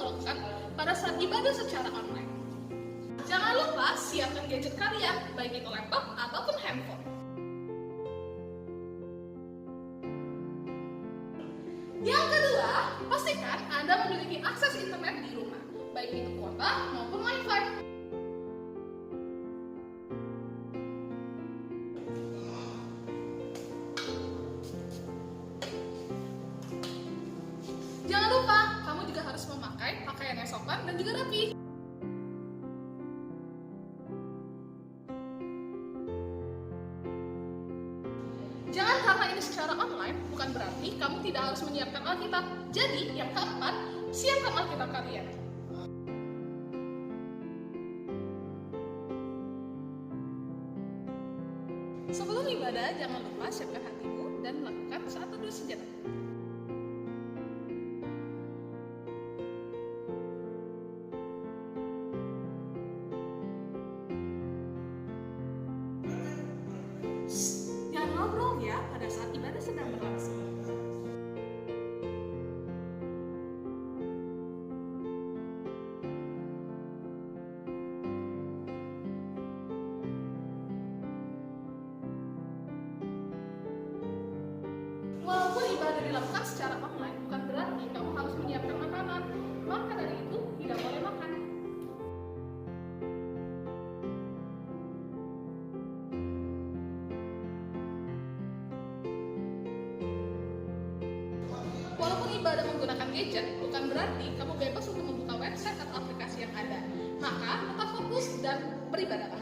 kamu lakukan pada saat ibadah secara online. Jangan lupa siapkan gadget kalian, baik itu laptop ataupun handphone. Yang kedua, pastikan Anda memiliki akses internet di rumah, baik itu kuota maupun wifi. Jangan lupa, kamu juga harus memakai pakaian yang sopan dan juga rapi. Jangan karena ini secara online, bukan berarti kamu tidak harus menyiapkan Alkitab. Jadi, yang keempat, siapkan Alkitab kalian. Sebelum ibadah, jangan lupa siapkan hatimu dan lakukan saat teduh sejenak. Jangan ngobrol ya pada saat ibadah sedang berlangsung. Walaupun ibadah dilakukan secara online, bukan berarti kamu harus menyiapkan makanan. Maka dari itu, tidak boleh makan. Walaupun ibadah menggunakan gadget, bukan berarti kamu bebas untuk membuka website atau aplikasi yang ada. Maka tetap fokus dan beribadahlah.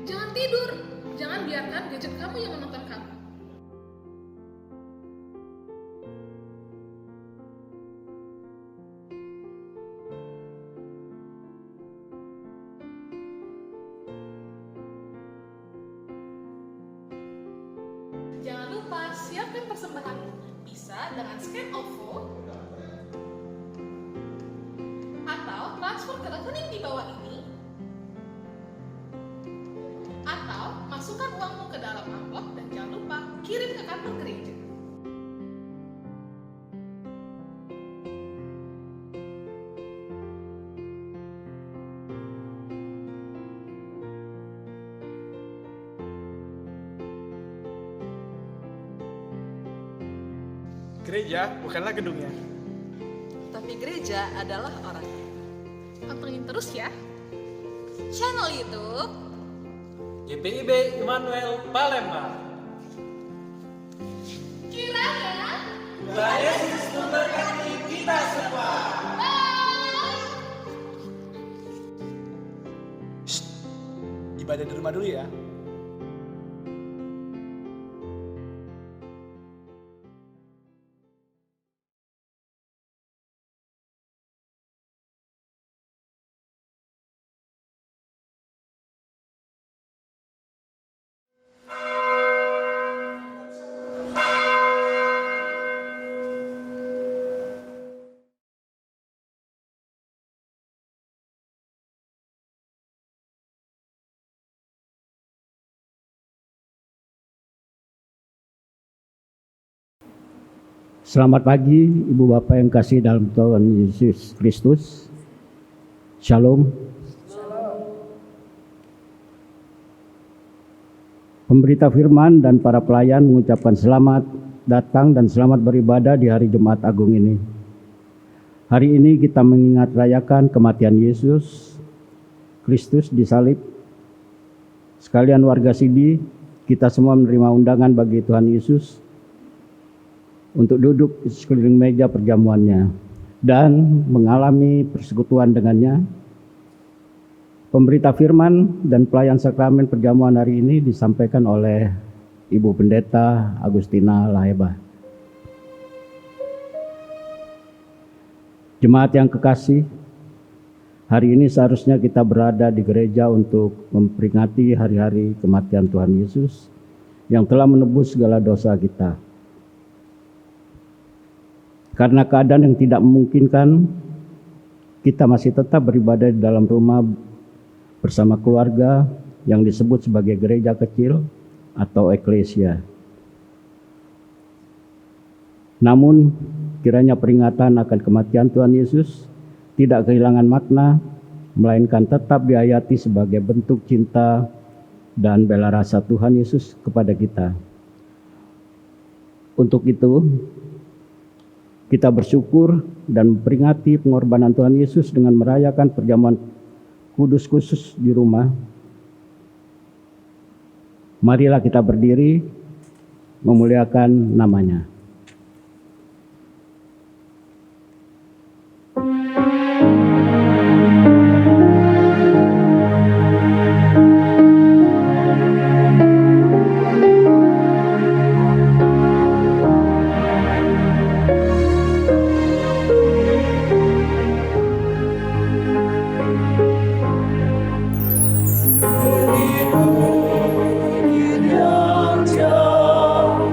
Jangan tidur. Jangan biarkan gadget kamu yang menonton kamu. Jangan lupa siapkan persembahan. Bisa dengan scan OVO atau transfer ke rekening di bawah ini, atau masukkan uangmu ke dalam amplop dan jangan lupa kirim ke kantor gereja. Gereja bukanlah gedungnya, tapi gereja adalah orangnya. Pantengin terus ya. Channel YouTube GPIB Immanuel Palembang. Kiranya Tuhan Yesus memberkati kita semua. ibadah di rumah dulu ya. Selamat pagi Ibu Bapak yang kasih dalam Tuhan Yesus Kristus. Shalom. Pemberita firman dan para pelayan mengucapkan selamat datang dan selamat beribadah di hari Jumat Agung ini. Hari ini kita mengingat rayakan kematian Yesus Kristus di salib. Sekalian warga Sidi, kita semua menerima undangan bagi Tuhan Yesus untuk duduk di sekeliling meja perjamuannya dan mengalami persekutuan dengannya. Pemberita firman dan pelayan sakramen perjamuan hari ini disampaikan oleh Ibu Pendeta Agustina Laheba. Jemaat yang kekasih, hari ini seharusnya kita berada di gereja untuk memperingati hari-hari kematian Tuhan Yesus yang telah menebus segala dosa kita. Karena keadaan yang tidak memungkinkan, kita masih tetap beribadah di dalam rumah bersama keluarga yang disebut sebagai gereja kecil atau eklesia. Namun, kiranya peringatan akan kematian Tuhan Yesus tidak kehilangan makna, melainkan tetap dihayati sebagai bentuk cinta dan bela rasa Tuhan Yesus kepada kita. Untuk itu, kita bersyukur dan memperingati pengorbanan Tuhan Yesus dengan merayakan perjamuan kudus khusus di rumah. Marilah kita berdiri memuliakan namanya. Yang jauh,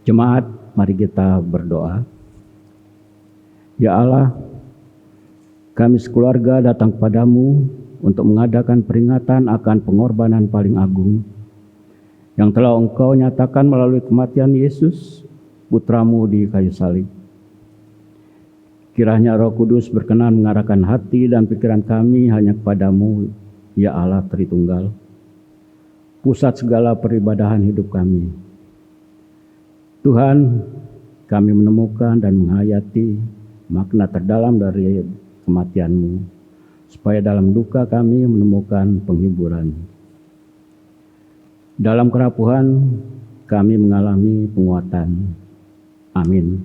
Jemaat, mari kita berdoa. Ya Allah, kami sekeluarga datang kepadamu untuk mengadakan peringatan akan pengorbanan paling agung yang telah Engkau nyatakan melalui kematian Yesus, Putramu di kayu salib. Kiranya Roh Kudus berkenan mengarahkan hati dan pikiran kami hanya kepadamu, ya Allah Tritunggal, pusat segala peribadahan hidup kami. Tuhan, kami menemukan dan menghayati makna terdalam dari kematian-Mu, supaya dalam duka kami menemukan penghiburan. Dalam kerapuhan kami mengalami penguatan. Amin.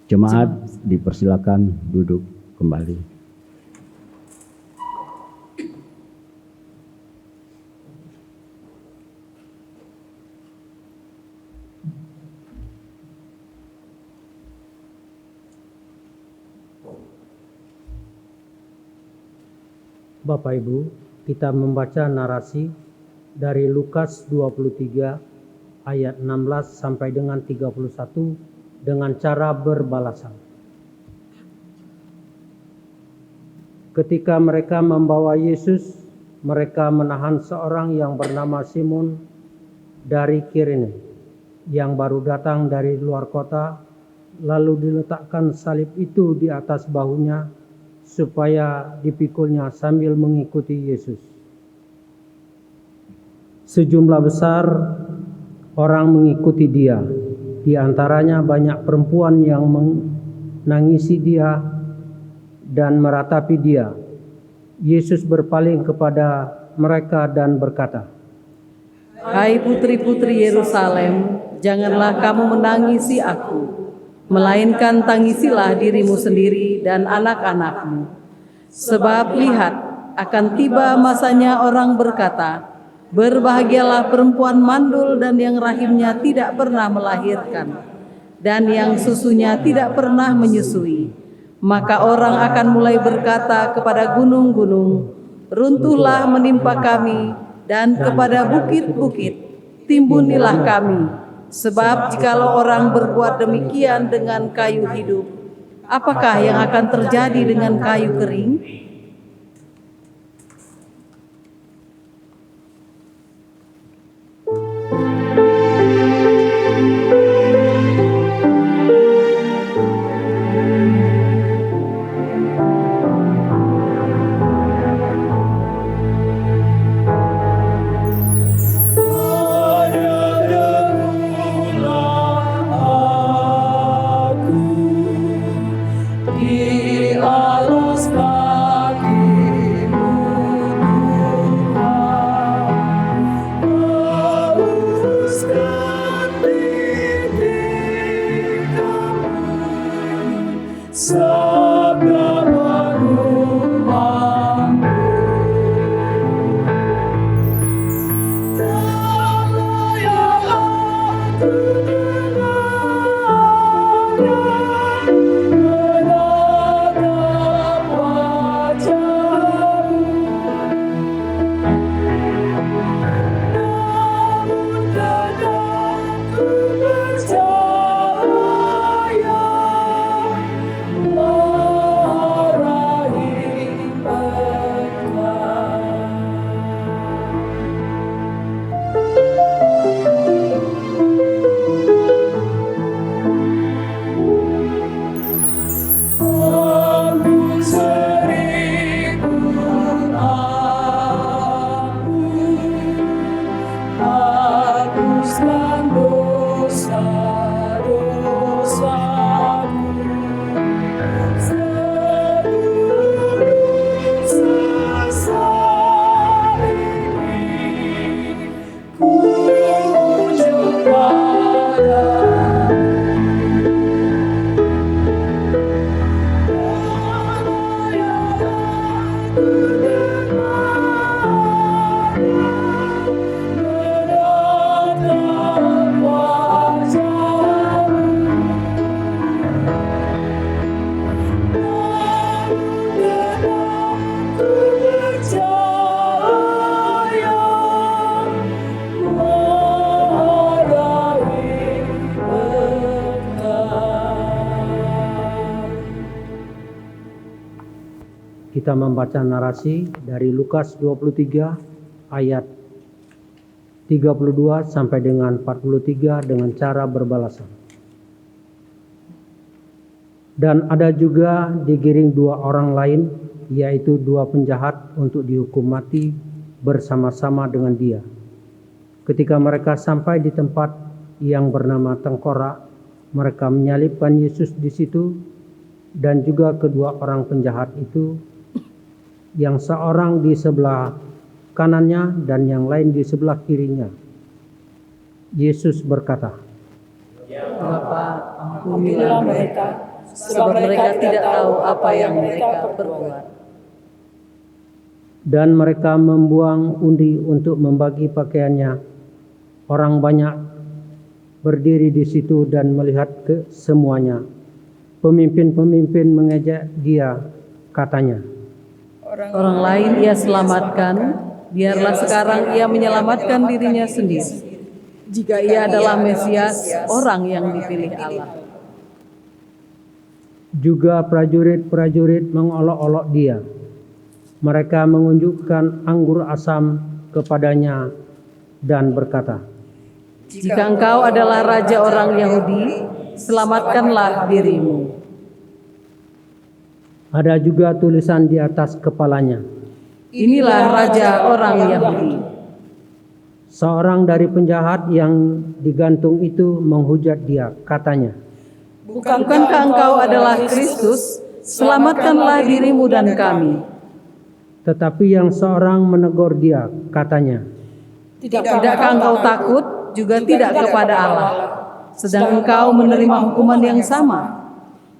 Jemaat dipersilakan duduk kembali. Bapak Ibu, kita membaca narasi dari Lukas 23 ayat 16 sampai dengan 31 dengan cara berbalasan. Ketika mereka membawa Yesus, mereka menahan seorang yang bernama Simon dari Kirene yang baru datang dari luar kota, lalu diletakkan salib itu di atas bahunya supaya dipikulnya sambil mengikuti Yesus. Sejumlah besar orang mengikuti dia, di antaranya banyak perempuan yang menangisi dia dan meratapi dia. Yesus berpaling kepada mereka dan berkata, "Hai putri-putri Yerusalem, janganlah kamu menangisi aku, melainkan tangisilah dirimu sendiri dan anak-anakmu. Sebab lihat, akan tiba masanya orang berkata, berbahagialah perempuan mandul dan yang rahimnya tidak pernah melahirkan, dan yang susunya tidak pernah menyusui. Maka orang akan mulai berkata kepada gunung-gunung, runtuhlah menimpa kami, dan kepada bukit-bukit, timbunilah kami. Sebab jikalau orang berbuat demikian dengan kayu hidup, apakah yang akan terjadi dengan kayu kering?" kita membaca narasi dari Lukas 23 ayat 32 sampai dengan 43 dengan cara berbalasan. Dan ada juga digiring dua orang lain, yaitu dua penjahat untuk dihukum mati bersama-sama dengan dia. Ketika mereka sampai di tempat yang bernama Tengkorak, mereka menyalibkan Yesus di situ dan juga kedua orang penjahat itu, yang seorang di sebelah kanannya dan yang lain di sebelah kirinya. Yesus berkata, Bapa, ampunilah mereka, sebab mereka tidak tahu apa yang mereka perbuat. Dan mereka membuang undi untuk membagi pakaiannya. Orang banyak berdiri di situ dan melihat ke semuanya. Pemimpin-pemimpin mengejek dia, katanya, Orang lain ia selamatkan, biarlah sekarang ia menyelamatkan dirinya sendiri. Jika ia adalah Mesias, orang yang dipilih Allah. Juga prajurit-prajurit mengolok-olok dia. Mereka mengunjukkan anggur asam kepadanya dan berkata, Jika engkau adalah raja orang Yahudi, selamatkanlah dirimu. Ada juga tulisan di atas kepalanya, Inilah raja orang Yahudi. Seorang dari penjahat yang digantung itu menghujat dia, katanya, Bukankah engkau adalah Kristus? Selamatkanlah dirimu dan kami. Tetapi yang seorang menegur dia, katanya, Tidakkah engkau takut juga tidak kepada Allah, sedang engkau menerima hukuman yang sama?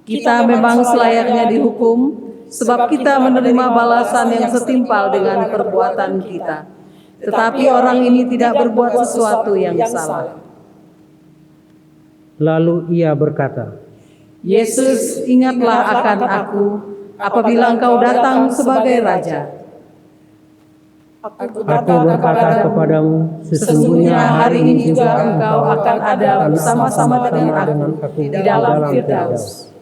Kita memang selayaknya dihukum, sebab kita menerima balasan yang setimpal dengan perbuatan kita. Tetapi orang ini tidak berbuat sesuatu yang salah. Lalu ia berkata, Yesus, ingatlah akan aku apabila engkau datang sebagai Raja. Aku berkata kepadamu, Sesungguhnya hari ini juga engkau akan ada bersama-sama dengan aku di dalam Firdaus.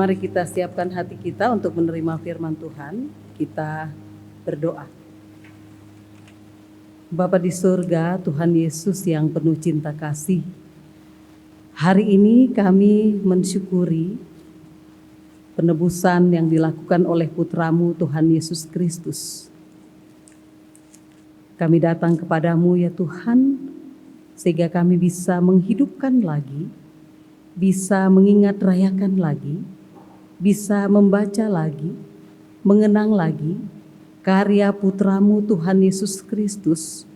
Mari kita siapkan hati kita untuk menerima firman Tuhan. Kita berdoa. Bapa di surga, Tuhan Yesus yang penuh cinta kasih, hari ini kami mensyukuri penebusan yang dilakukan oleh Putramu Tuhan Yesus Kristus. Kami datang kepadamu ya Tuhan, sehingga kami bisa menghidupkan lagi, bisa mengingat rayakan lagi, bisa membaca lagi, mengenang lagi karya Putramu Tuhan Yesus Kristus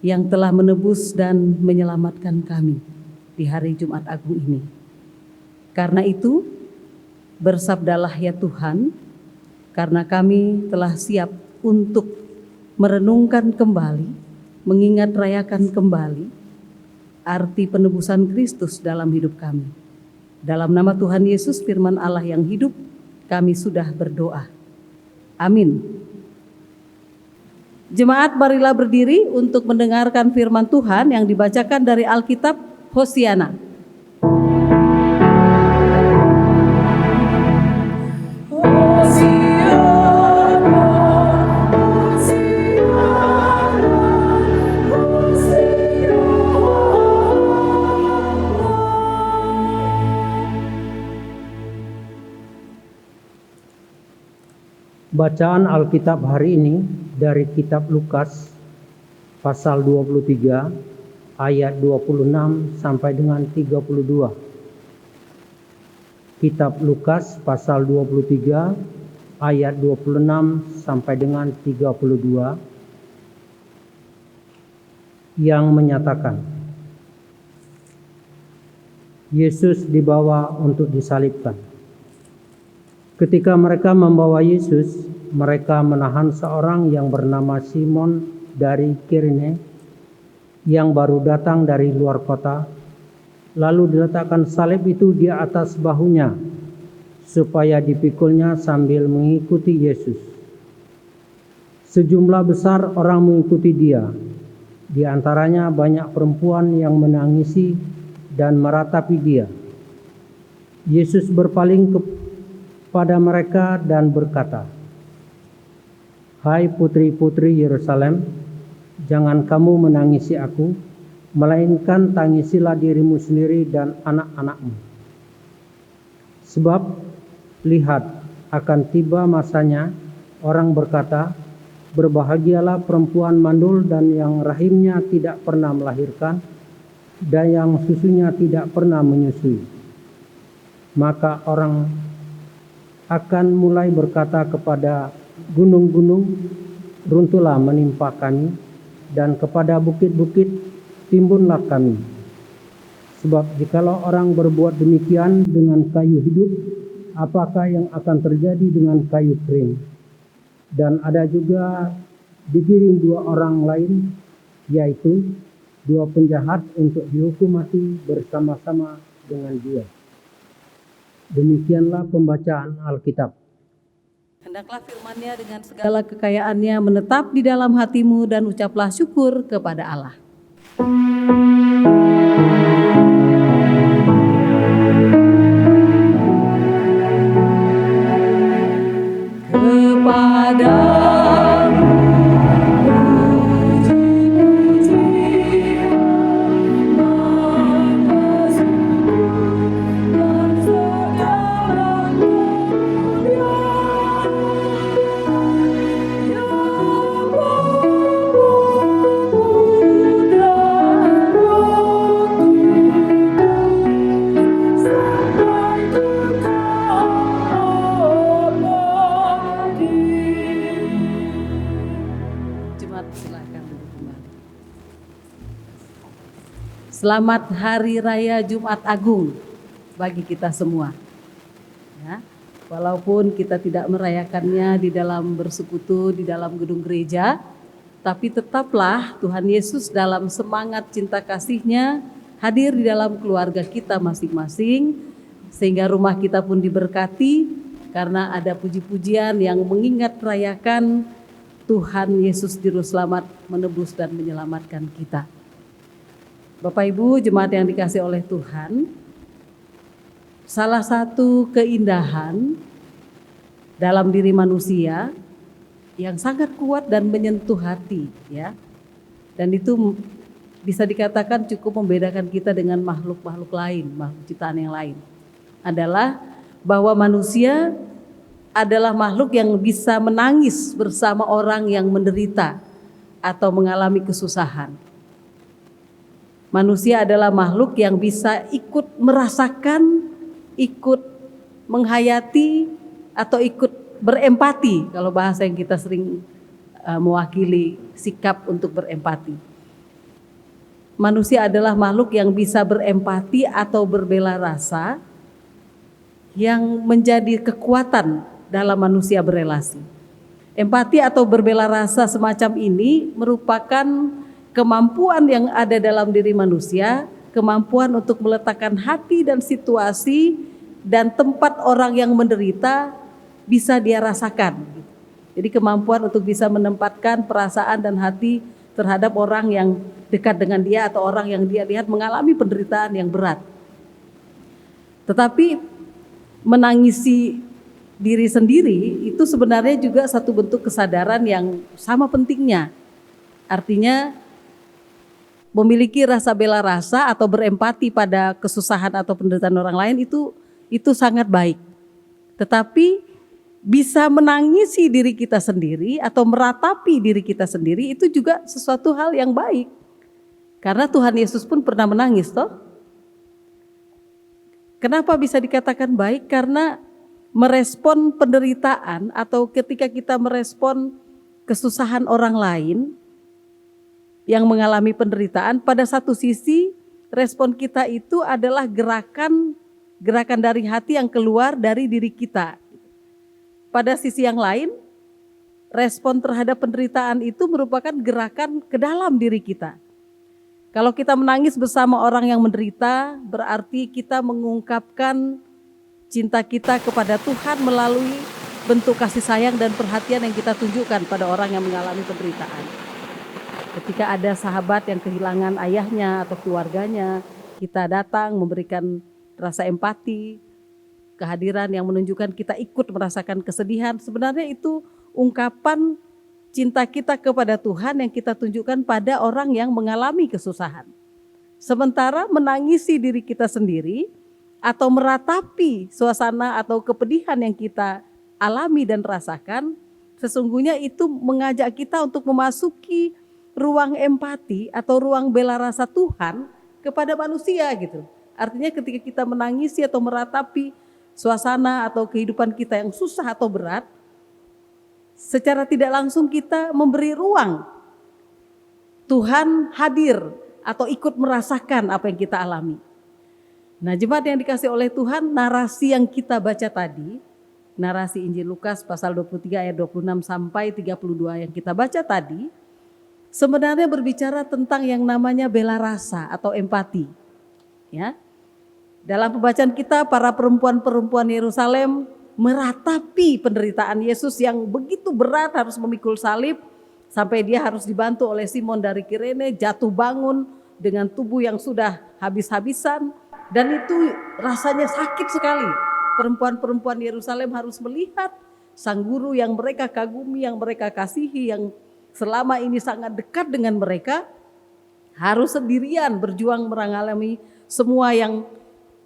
yang telah menebus dan menyelamatkan kami di hari Jumat Agung ini. Karena itu, bersabdalah ya Tuhan, karena kami telah siap untuk merenungkan kembali, mengingat rayakan kembali arti penebusan Kristus dalam hidup kami. Dalam nama Tuhan Yesus, firman Allah yang hidup, kami sudah berdoa. Amin. Jemaat, marilah berdiri untuk mendengarkan firman Tuhan yang dibacakan dari Alkitab Hosiana. Bacaan Alkitab hari ini dari kitab Lukas pasal 23 ayat 26 sampai dengan 32. Kitab Lukas pasal 23 ayat 26 sampai dengan 32 yang menyatakan Yesus dibawa untuk disalibkan. Ketika mereka membawa Yesus, mereka menahan seorang yang bernama Simon dari Kirene yang baru datang dari luar kota. Lalu diletakkan salib itu di atas bahunya supaya dipikulnya sambil mengikuti Yesus. Sejumlah besar orang mengikuti dia. Di antaranya banyak perempuan yang menangisi dan meratapi dia. Yesus berpaling kepada mereka dan berkata, "Hai putri-putri Yerusalem, jangan kamu menangisi aku, melainkan tangisilah dirimu sendiri dan anak-anakmu. Sebab lihat, akan tiba masanya orang berkata, berbahagialah perempuan mandul dan yang rahimnya tidak pernah melahirkan dan yang susunya tidak pernah menyusui. Maka orang akan mulai berkata kepada gunung-gunung, runtuhlah menimpa kami, dan kepada bukit-bukit, timbunlah kami. Sebab jikalau orang berbuat demikian dengan kayu hidup, apakah yang akan terjadi dengan kayu kering? Dan ada juga digiring dua orang lain, yaitu dua penjahat untuk dihukum mati bersama-sama dengan dia." Demikianlah pembacaan Alkitab. Hendaklah firman-Nya dengan segala kekayaannya menetap di dalam hatimu dan ucaplah syukur kepada Allah. Selamat Hari Raya Jumat Agung bagi kita semua. Ya, walaupun kita tidak merayakannya di dalam bersekutu di dalam gedung gereja, tapi tetaplah Tuhan Yesus dalam semangat cinta kasih-Nya hadir di dalam keluarga kita masing-masing, sehingga rumah kita pun diberkati karena ada puji-pujian yang mengingat rayakan Tuhan Yesus Juru Selamat menebus dan menyelamatkan kita. Bapak Ibu jemaat yang dikasihi oleh Tuhan, salah satu keindahan dalam diri manusia yang sangat kuat dan menyentuh hati, ya. Dan itu bisa dikatakan cukup membedakan kita dengan makhluk-makhluk lain, makhluk ciptaan yang lain, adalah bahwa manusia adalah makhluk yang bisa menangis bersama orang yang menderita atau mengalami kesusahan. Manusia adalah makhluk yang bisa ikut merasakan, ikut menghayati, atau ikut berempati. Kalau bahasa yang kita sering mewakili sikap untuk berempati. Manusia adalah makhluk yang bisa berempati atau berbela rasa, yang menjadi kekuatan dalam manusia berelasi. Empati atau berbela rasa semacam ini merupakan kemampuan yang ada dalam diri manusia, kemampuan untuk meletakkan hati dan situasi dan tempat orang yang menderita bisa dia rasakan. Jadi kemampuan untuk bisa menempatkan perasaan dan hati terhadap orang yang dekat dengan dia atau orang yang dia lihat mengalami penderitaan yang berat. Tetapi menangisi diri sendiri itu sebenarnya juga satu bentuk kesadaran yang sama pentingnya. Artinya memiliki rasa bela rasa atau berempati pada kesusahan atau penderitaan orang lain itu sangat baik. Tetapi bisa menangisi diri kita sendiri atau meratapi diri kita sendiri, itu juga sesuatu hal yang baik. Karena Tuhan Yesus pun pernah menangis toh. Kenapa bisa dikatakan baik? Karena merespon penderitaan atau ketika kita merespon kesusahan orang lain yang mengalami penderitaan, pada satu sisi respon kita itu adalah gerakan dari hati yang keluar dari diri kita. Pada sisi yang lain, respon terhadap penderitaan itu merupakan gerakan ke dalam diri kita. Kalau kita menangis bersama orang yang menderita, berarti kita mengungkapkan cinta kita kepada Tuhan melalui bentuk kasih sayang dan perhatian yang kita tunjukkan pada orang yang mengalami penderitaan. Ketika ada sahabat yang kehilangan ayahnya atau keluarganya, kita datang memberikan rasa empati, kehadiran yang menunjukkan kita ikut merasakan kesedihan. Sebenarnya itu ungkapan cinta kita kepada Tuhan yang kita tunjukkan pada orang yang mengalami kesusahan. Sementara menangisi diri kita sendiri atau meratapi suasana atau kepedihan yang kita alami dan rasakan, sesungguhnya itu mengajak kita untuk memasuki ruang empati atau ruang bela rasa Tuhan kepada manusia gitu. Artinya ketika kita menangisi atau meratapi suasana atau kehidupan kita yang susah atau berat, secara tidak langsung kita memberi ruang Tuhan hadir atau ikut merasakan apa yang kita alami. Nah, jemaat yang dikasih oleh Tuhan, narasi yang kita baca tadi, narasi Injil Lukas pasal 23 ayat 26 sampai 32 yang kita baca tadi, sebenarnya berbicara tentang yang namanya bela rasa atau empati. Ya. Dalam pembacaan kita, para perempuan-perempuan Yerusalem meratapi penderitaan Yesus yang begitu berat, harus memikul salib sampai dia harus dibantu oleh Simon dari Kirene, jatuh bangun dengan tubuh yang sudah habis-habisan, dan itu rasanya sakit sekali. Perempuan-perempuan Yerusalem harus melihat sang guru yang mereka kagumi, yang mereka kasihi, yang selama ini sangat dekat dengan mereka, harus sendirian berjuang mengalami semua yang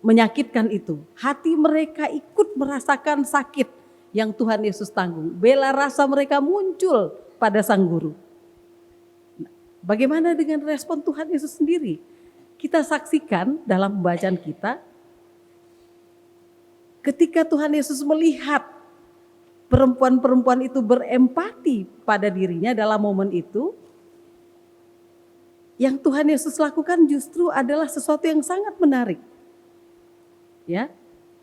menyakitkan itu. Hati mereka ikut merasakan sakit yang Tuhan Yesus tanggung. Bela rasa mereka muncul pada sang guru. Bagaimana dengan respon Tuhan Yesus sendiri? Kita saksikan dalam pembacaan kita, ketika Tuhan Yesus melihat perempuan-perempuan itu berempati pada dirinya dalam momen itu, yang Tuhan Yesus lakukan justru adalah sesuatu yang sangat menarik. Ya,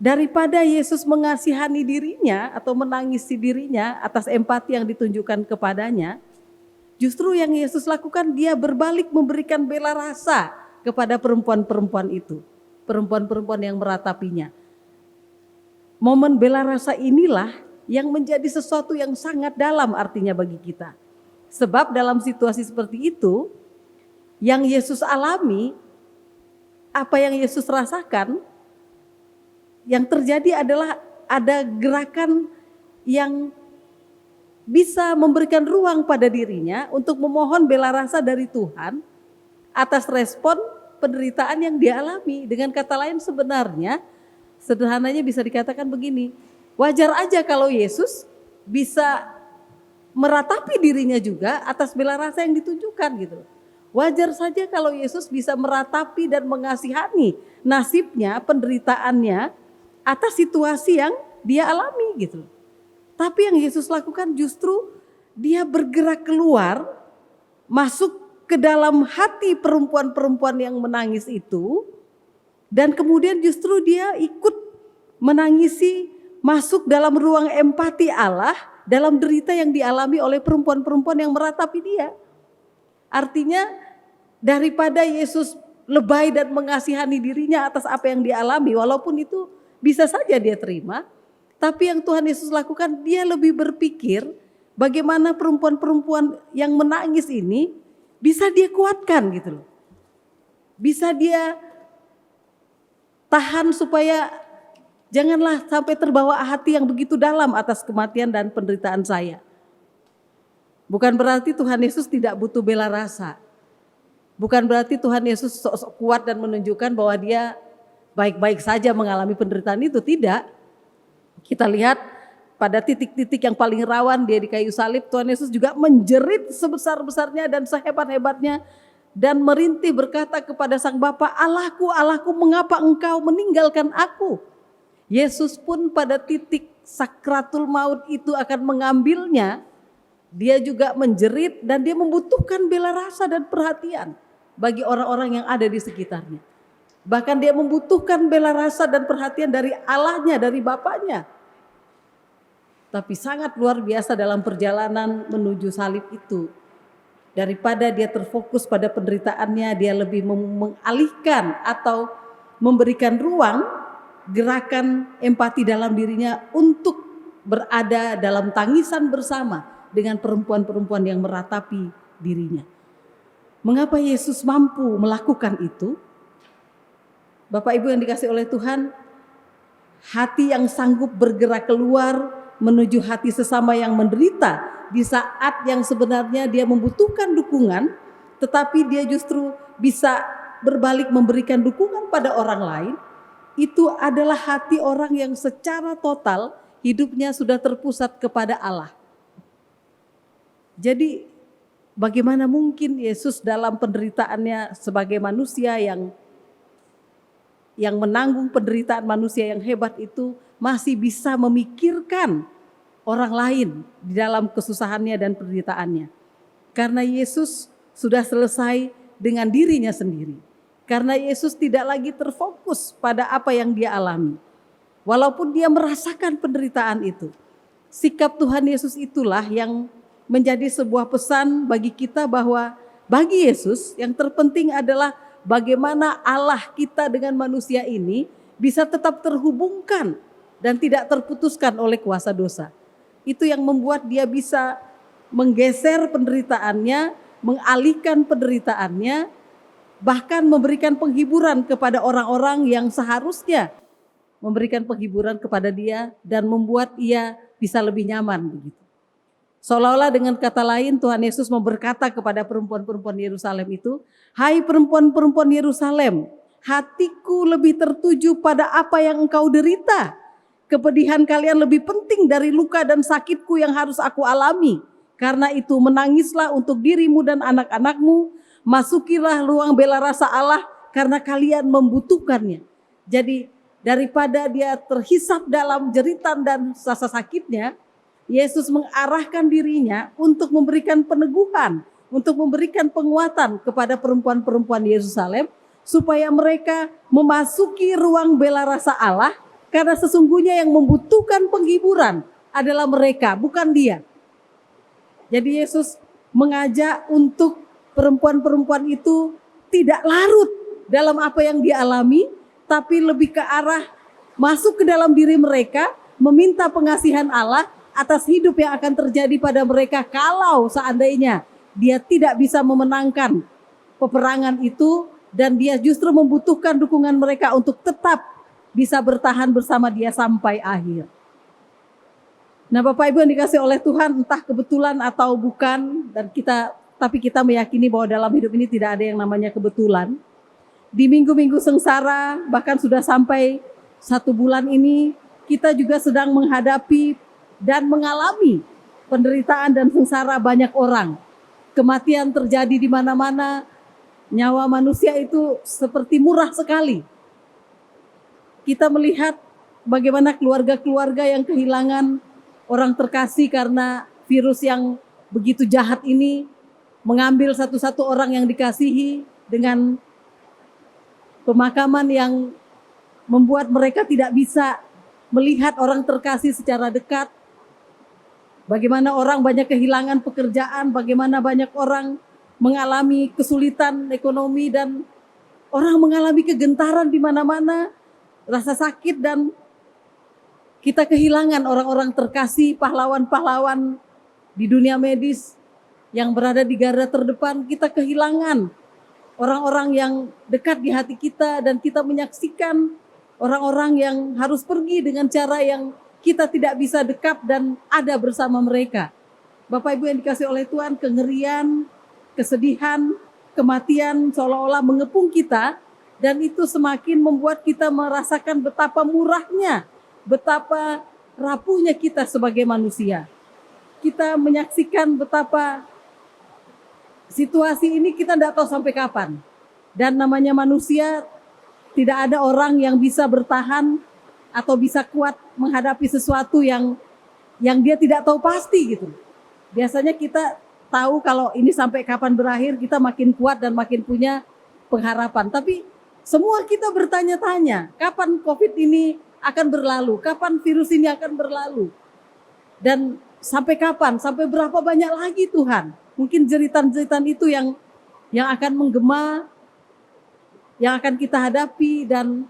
daripada Yesus mengasihani dirinya atau menangisi dirinya atas empati yang ditunjukkan kepadanya, justru yang Yesus lakukan, dia berbalik memberikan bela rasa kepada perempuan-perempuan itu, perempuan-perempuan yang meratapinya. Momen bela rasa inilah yang menjadi sesuatu yang sangat dalam artinya bagi kita. Sebab dalam situasi seperti itu, yang Yesus alami, apa yang Yesus rasakan, yang terjadi adalah ada gerakan yang bisa memberikan ruang pada dirinya untuk memohon bela rasa dari Tuhan atas respon penderitaan yang dia alami. Dengan kata lain, sebenarnya sederhananya bisa dikatakan begini, wajar aja kalau Yesus bisa meratapi dirinya juga atas bela rasa yang ditunjukkan gitu. Wajar saja kalau Yesus bisa meratapi dan mengasihani nasibnya, penderitaannya atas situasi yang dia alami gitu. Tapi yang Yesus lakukan justru dia bergerak keluar, masuk ke dalam hati perempuan-perempuan yang menangis itu, dan kemudian justru dia ikut menangisi, masuk dalam ruang empati Allah dalam derita yang dialami oleh perempuan-perempuan yang meratapi dia. Artinya daripada Yesus lebay dan mengasihani dirinya atas apa yang dialami, walaupun itu bisa saja dia terima, tapi yang Tuhan Yesus lakukan, dia lebih berpikir bagaimana perempuan-perempuan yang menangis ini bisa dia kuatkan gitu loh. Bisa dia tahan supaya janganlah sampai terbawa hati yang begitu dalam atas kematian dan penderitaan saya. Bukan berarti Tuhan Yesus tidak butuh bela rasa. Bukan berarti Tuhan Yesus sok-sok kuat dan menunjukkan bahwa dia baik-baik saja mengalami penderitaan itu, tidak. Kita lihat pada titik-titik yang paling rawan dia di kayu salib, Tuhan Yesus juga menjerit sebesar-besarnya dan sehebat-hebatnya dan merintih berkata kepada Sang Bapa, Allahku, Allahku, mengapa engkau meninggalkan aku? Yesus pun pada titik sakratul maut itu akan mengambilnya, dia juga menjerit dan dia membutuhkan bela rasa dan perhatian bagi orang-orang yang ada di sekitarnya. Bahkan dia membutuhkan bela rasa dan perhatian dari Allahnya, dari Bapaknya. Tapi sangat luar biasa dalam perjalanan menuju salib itu. Daripada dia terfokus pada penderitaannya, dia lebih mengalihkan atau memberikan ruang gerakan empati dalam dirinya untuk berada dalam tangisan bersama dengan perempuan-perempuan yang meratapi dirinya. Mengapa Yesus mampu melakukan itu? Bapak Ibu yang dikasihi oleh Tuhan, hati yang sanggup bergerak keluar menuju hati sesama yang menderita di saat yang sebenarnya dia membutuhkan dukungan, tetapi dia justru bisa berbalik memberikan dukungan pada orang lain. Itu adalah hati orang yang secara total hidupnya sudah terpusat kepada Allah. Jadi bagaimana mungkin Yesus dalam penderitaannya sebagai manusia yang menanggung penderitaan manusia yang hebat itu masih bisa memikirkan orang lain di dalam kesusahannya dan penderitaannya. Karena Yesus sudah selesai dengan dirinya sendiri. Karena Yesus tidak lagi terfokus pada apa yang dia alami. Walaupun dia merasakan penderitaan itu. Sikap Tuhan Yesus itulah yang menjadi sebuah pesan bagi kita bahwa bagi Yesus yang terpenting adalah bagaimana Allah kita dengan manusia ini bisa tetap terhubungkan dan tidak terputuskan oleh kuasa dosa. Itu yang membuat dia bisa menggeser penderitaannya, mengalihkan penderitaannya, bahkan memberikan penghiburan kepada orang-orang yang seharusnya memberikan penghiburan kepada dia dan membuat ia bisa lebih nyaman begitu. Seolah-olah dengan kata lain Tuhan Yesus mau berkata kepada perempuan-perempuan Yerusalem itu, hai perempuan-perempuan Yerusalem, hatiku lebih tertuju pada apa yang engkau derita. Kepedihan kalian lebih penting dari luka dan sakitku yang harus aku alami. Karena itu menangislah untuk dirimu dan anak-anakmu, masukilah ruang bela rasa Allah karena kalian membutuhkannya. Jadi daripada dia terhisap dalam jeritan dan rasa sakitnya, Yesus mengarahkan dirinya untuk memberikan peneguhan, untuk memberikan penguatan kepada perempuan-perempuan Yerusalem supaya mereka memasuki ruang bela rasa Allah, karena sesungguhnya yang membutuhkan penghiburan adalah mereka, bukan dia. Jadi Yesus mengajak untuk perempuan-perempuan itu tidak larut dalam apa yang dialami, tapi lebih ke arah masuk ke dalam diri mereka, meminta pengasihan Allah atas hidup yang akan terjadi pada mereka kalau seandainya dia tidak bisa memenangkan peperangan itu dan dia justru membutuhkan dukungan mereka untuk tetap bisa bertahan bersama dia sampai akhir. Nah, Bapak Ibu yang dikasih oleh Tuhan, entah kebetulan atau bukan, tapi kita meyakini bahwa dalam hidup ini tidak ada yang namanya kebetulan. Di minggu-minggu sengsara, bahkan sudah sampai 1 bulan ini, kita juga sedang menghadapi dan mengalami penderitaan dan sengsara banyak orang. Kematian terjadi di mana-mana, nyawa manusia itu seperti murah sekali. Kita melihat bagaimana keluarga-keluarga yang kehilangan orang terkasih karena virus yang begitu jahat ini mengambil satu-satu orang yang dikasihi dengan pemakaman yang membuat mereka tidak bisa melihat orang terkasih secara dekat. Bagaimana orang banyak kehilangan pekerjaan, bagaimana banyak orang mengalami kesulitan ekonomi dan orang mengalami kegentaran di mana-mana, rasa sakit, dan kita kehilangan orang-orang terkasih, pahlawan-pahlawan di dunia medis yang berada di garda terdepan. Kita kehilangan orang-orang yang dekat di hati kita dan kita menyaksikan orang-orang yang harus pergi dengan cara yang kita tidak bisa dekat dan ada bersama mereka. Bapak Ibu yang dikasih oleh Tuhan, kengerian, kesedihan, kematian seolah-olah mengepung kita dan itu semakin membuat kita merasakan betapa murahnya, betapa rapuhnya kita sebagai manusia. Kita menyaksikan betapa situasi ini kita tidak tahu sampai kapan. Dan namanya manusia, tidak ada orang yang bisa bertahan atau bisa kuat menghadapi sesuatu yang dia tidak tahu pasti gitu. Biasanya kita tahu kalau ini sampai kapan berakhir, kita makin kuat dan makin punya pengharapan. Tapi semua kita bertanya-tanya, kapan COVID ini akan berlalu? Kapan virus ini akan berlalu? Dan sampai kapan? Sampai berapa banyak lagi Tuhan? Mungkin jeritan-jeritan itu yang akan menggema, yang akan kita hadapi, dan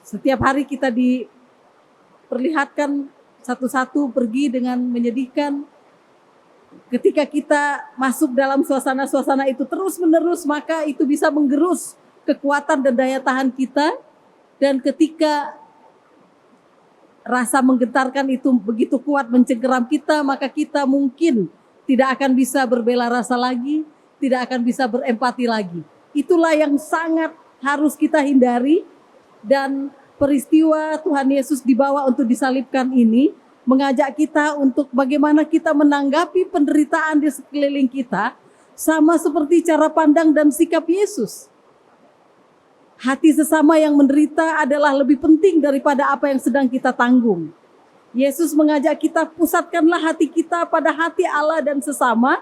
setiap hari kita diperlihatkan satu-satu pergi dengan menyedihkan. Ketika kita masuk dalam suasana-suasana itu terus-menerus, maka itu bisa menggerus kekuatan dan daya tahan kita. Dan ketika rasa menggetarkan itu begitu kuat mencengkeram kita, maka kita mungkin tidak akan bisa berbela rasa lagi, tidak akan bisa berempati lagi. Itulah yang sangat harus kita hindari, dan peristiwa Tuhan Yesus dibawa untuk disalibkan ini mengajak kita untuk bagaimana kita menanggapi penderitaan di sekeliling kita, sama seperti cara pandang dan sikap Yesus. Hati sesama yang menderita adalah lebih penting daripada apa yang sedang kita tanggung. Yesus mengajak kita, pusatkanlah hati kita pada hati Allah dan sesama,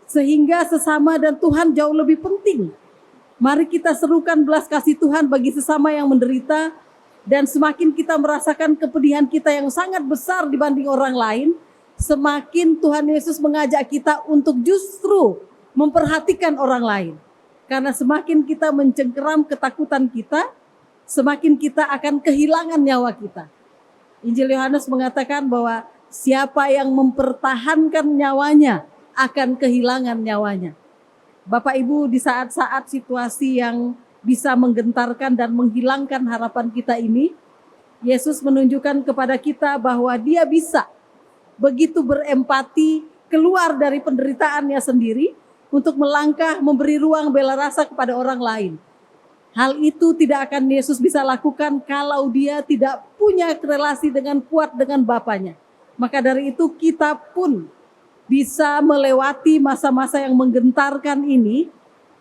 sehingga sesama dan Tuhan jauh lebih penting. Mari kita serukan belas kasih Tuhan bagi sesama yang menderita, dan semakin kita merasakan kepedihan kita yang sangat besar dibanding orang lain, semakin Tuhan Yesus mengajak kita untuk justru memperhatikan orang lain. Karena semakin kita mencengkeram ketakutan kita, semakin kita akan kehilangan nyawa kita. Injil Yohanes mengatakan bahwa siapa yang mempertahankan nyawanya akan kehilangan nyawanya. Bapak Ibu, di saat-saat situasi yang bisa menggentarkan dan menghilangkan harapan kita ini, Yesus menunjukkan kepada kita bahwa Dia bisa begitu berempati keluar dari penderitaannya sendiri untuk melangkah memberi ruang bela rasa kepada orang lain. Hal itu tidak akan Yesus bisa lakukan kalau Dia tidak punya relasi dengan kuat dengan Bapanya. Maka dari itu kita pun bisa melewati masa-masa yang menggentarkan ini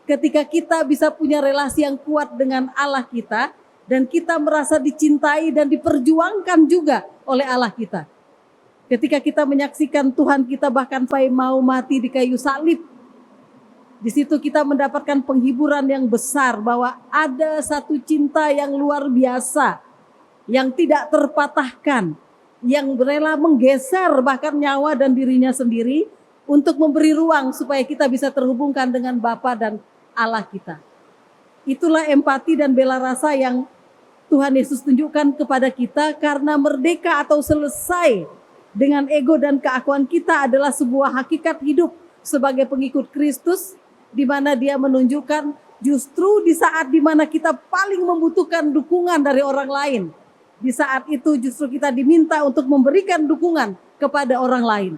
ketika kita bisa punya relasi yang kuat dengan Allah kita, dan kita merasa dicintai dan diperjuangkan juga oleh Allah kita. Ketika kita menyaksikan Tuhan kita bahkan sampai mau mati di kayu salib, di situ kita mendapatkan penghiburan yang besar bahwa ada satu cinta yang luar biasa, yang tidak terpatahkan, yang rela menggeser bahkan nyawa dan dirinya sendiri untuk memberi ruang supaya kita bisa terhubungkan dengan Bapa dan Allah kita. Itulah empati dan bela rasa yang Tuhan Yesus tunjukkan kepada kita, karena merdeka atau selesai dengan ego dan keakuan kita adalah sebuah hakikat hidup sebagai pengikut Kristus, di mana Dia menunjukkan justru di saat di mana kita paling membutuhkan dukungan dari orang lain, di saat itu justru kita diminta untuk memberikan dukungan kepada orang lain.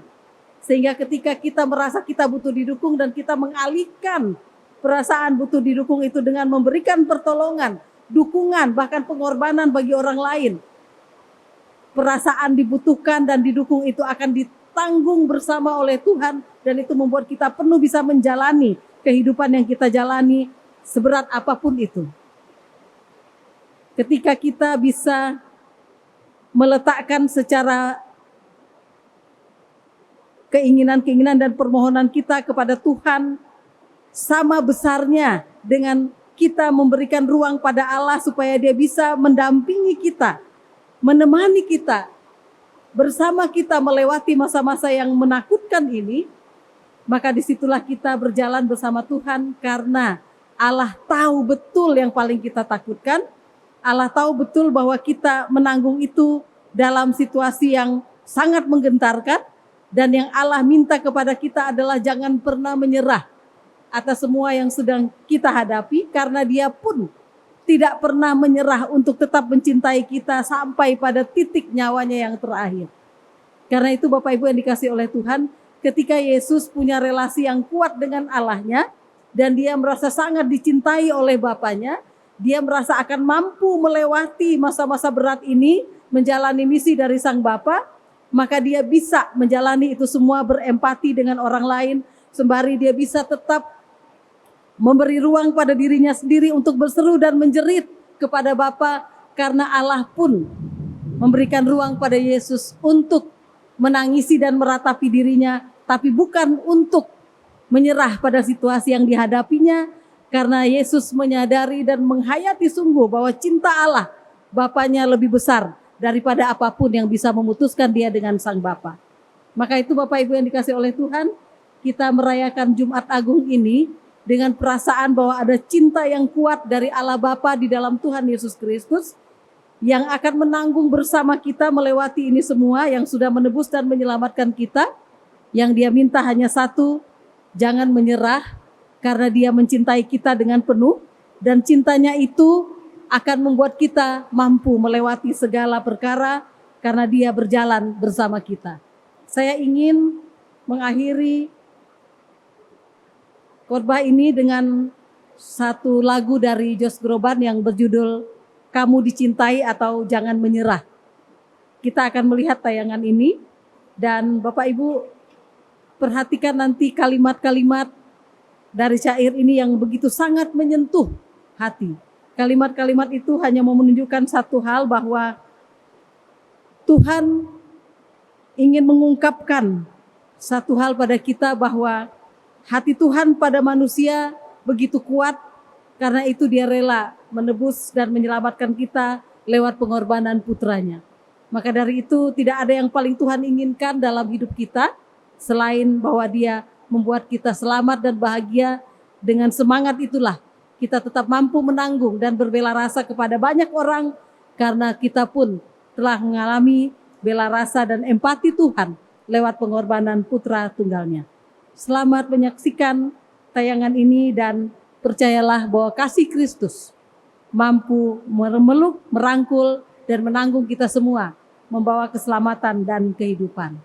Sehingga ketika kita merasa kita butuh didukung dan kita mengalihkan perasaan butuh didukung itu dengan memberikan pertolongan, dukungan, bahkan pengorbanan bagi orang lain, perasaan dibutuhkan dan didukung itu akan ditanggung bersama oleh Tuhan, dan itu membuat kita penuh bisa menjalani kehidupan yang kita jalani seberat apapun itu. Ketika kita bisa meletakkan secara keinginan-keinginan dan permohonan kita kepada Tuhan sama besarnya dengan kita memberikan ruang pada Allah supaya Dia bisa mendampingi kita, menemani kita, bersama kita melewati masa-masa yang menakutkan ini, maka disitulah kita berjalan bersama Tuhan, karena Allah tahu betul yang paling kita takutkan. Allah tahu betul bahwa kita menanggung itu dalam situasi yang sangat menggentarkan, dan yang Allah minta kepada kita adalah jangan pernah menyerah atas semua yang sedang kita hadapi, karena Dia pun tidak pernah menyerah untuk tetap mencintai kita sampai pada titik nyawanya yang terakhir. Karena itu Bapak Ibu yang dikasihi oleh Tuhan, ketika Yesus punya relasi yang kuat dengan Allahnya, dan Dia merasa sangat dicintai oleh Bapanya, Dia merasa akan mampu melewati masa-masa berat ini menjalani misi dari Sang Bapa, maka dia bisa menjalani itu semua berempati dengan orang lain, sembari dia bisa tetap memberi ruang pada dirinya sendiri untuk berseru dan menjerit kepada Bapa, karena Allah pun memberikan ruang pada Yesus untuk menangisi dan meratapi dirinya, tapi bukan untuk menyerah pada situasi yang dihadapinya, karena Yesus menyadari dan menghayati sungguh bahwa cinta Allah Bapanya lebih besar daripada apapun yang bisa memutuskan dia dengan Sang Bapa. Maka itu Bapak Ibu yang dikasihi oleh Tuhan, kita merayakan Jumat Agung ini dengan perasaan bahwa ada cinta yang kuat dari Allah Bapa di dalam Tuhan Yesus Kristus yang akan menanggung bersama kita melewati ini semua, yang sudah menebus dan menyelamatkan kita. Yang dia minta hanya satu, jangan menyerah, karena dia mencintai kita dengan penuh, dan cintanya itu akan membuat kita mampu melewati segala perkara karena dia berjalan bersama kita. Saya ingin mengakhiri khotbah ini dengan satu lagu dari Josh Groban yang berjudul Kamu Dicintai atau Jangan Menyerah. Kita akan melihat tayangan ini, dan Bapak Ibu perhatikan nanti kalimat-kalimat dari syair ini yang begitu sangat menyentuh hati. Kalimat-kalimat itu hanya mau menunjukkan satu hal, bahwa Tuhan ingin mengungkapkan satu hal pada kita, bahwa hati Tuhan pada manusia begitu kuat, karena itu dia rela menebus dan menyelamatkan kita lewat pengorbanan putranya. Maka dari itu tidak ada yang paling Tuhan inginkan dalam hidup kita, selain bahwa dia membuat kita selamat dan bahagia. Dengan semangat itulah kita tetap mampu menanggung dan berbela rasa kepada banyak orang, karena kita pun telah mengalami bela rasa dan empati Tuhan lewat pengorbanan putra tunggalnya. Selamat menyaksikan tayangan ini, dan percayalah bahwa kasih Kristus mampu memeluk, merangkul, dan menanggung kita semua, membawa keselamatan dan kehidupan.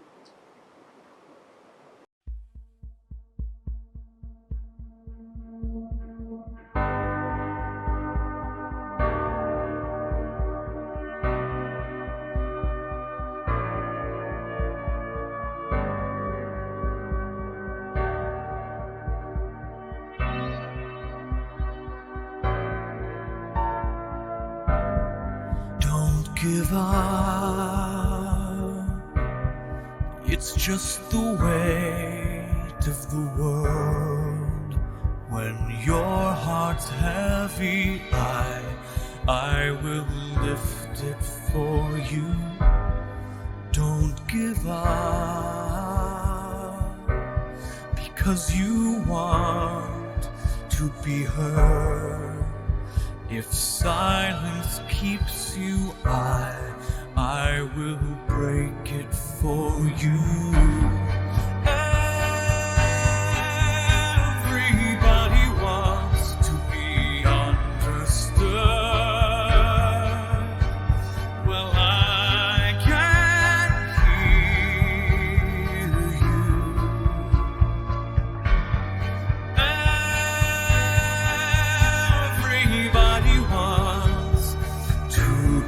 Give up, it's just the weight of the world. When your heart's heavy, I will lift it for you. Don't give up, because you want to be heard. If silence keeps you, I will break it for you. Everybody wants to be understood. Well, I can hear you. Everybody wants to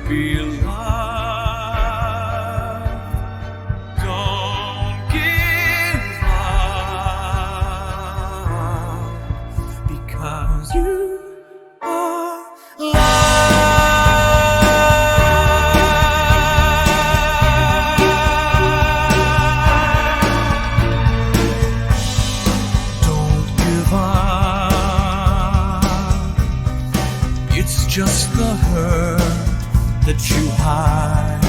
be loved. Don't give up, because you are loved. Don't give up. It's just the hurt that you hide.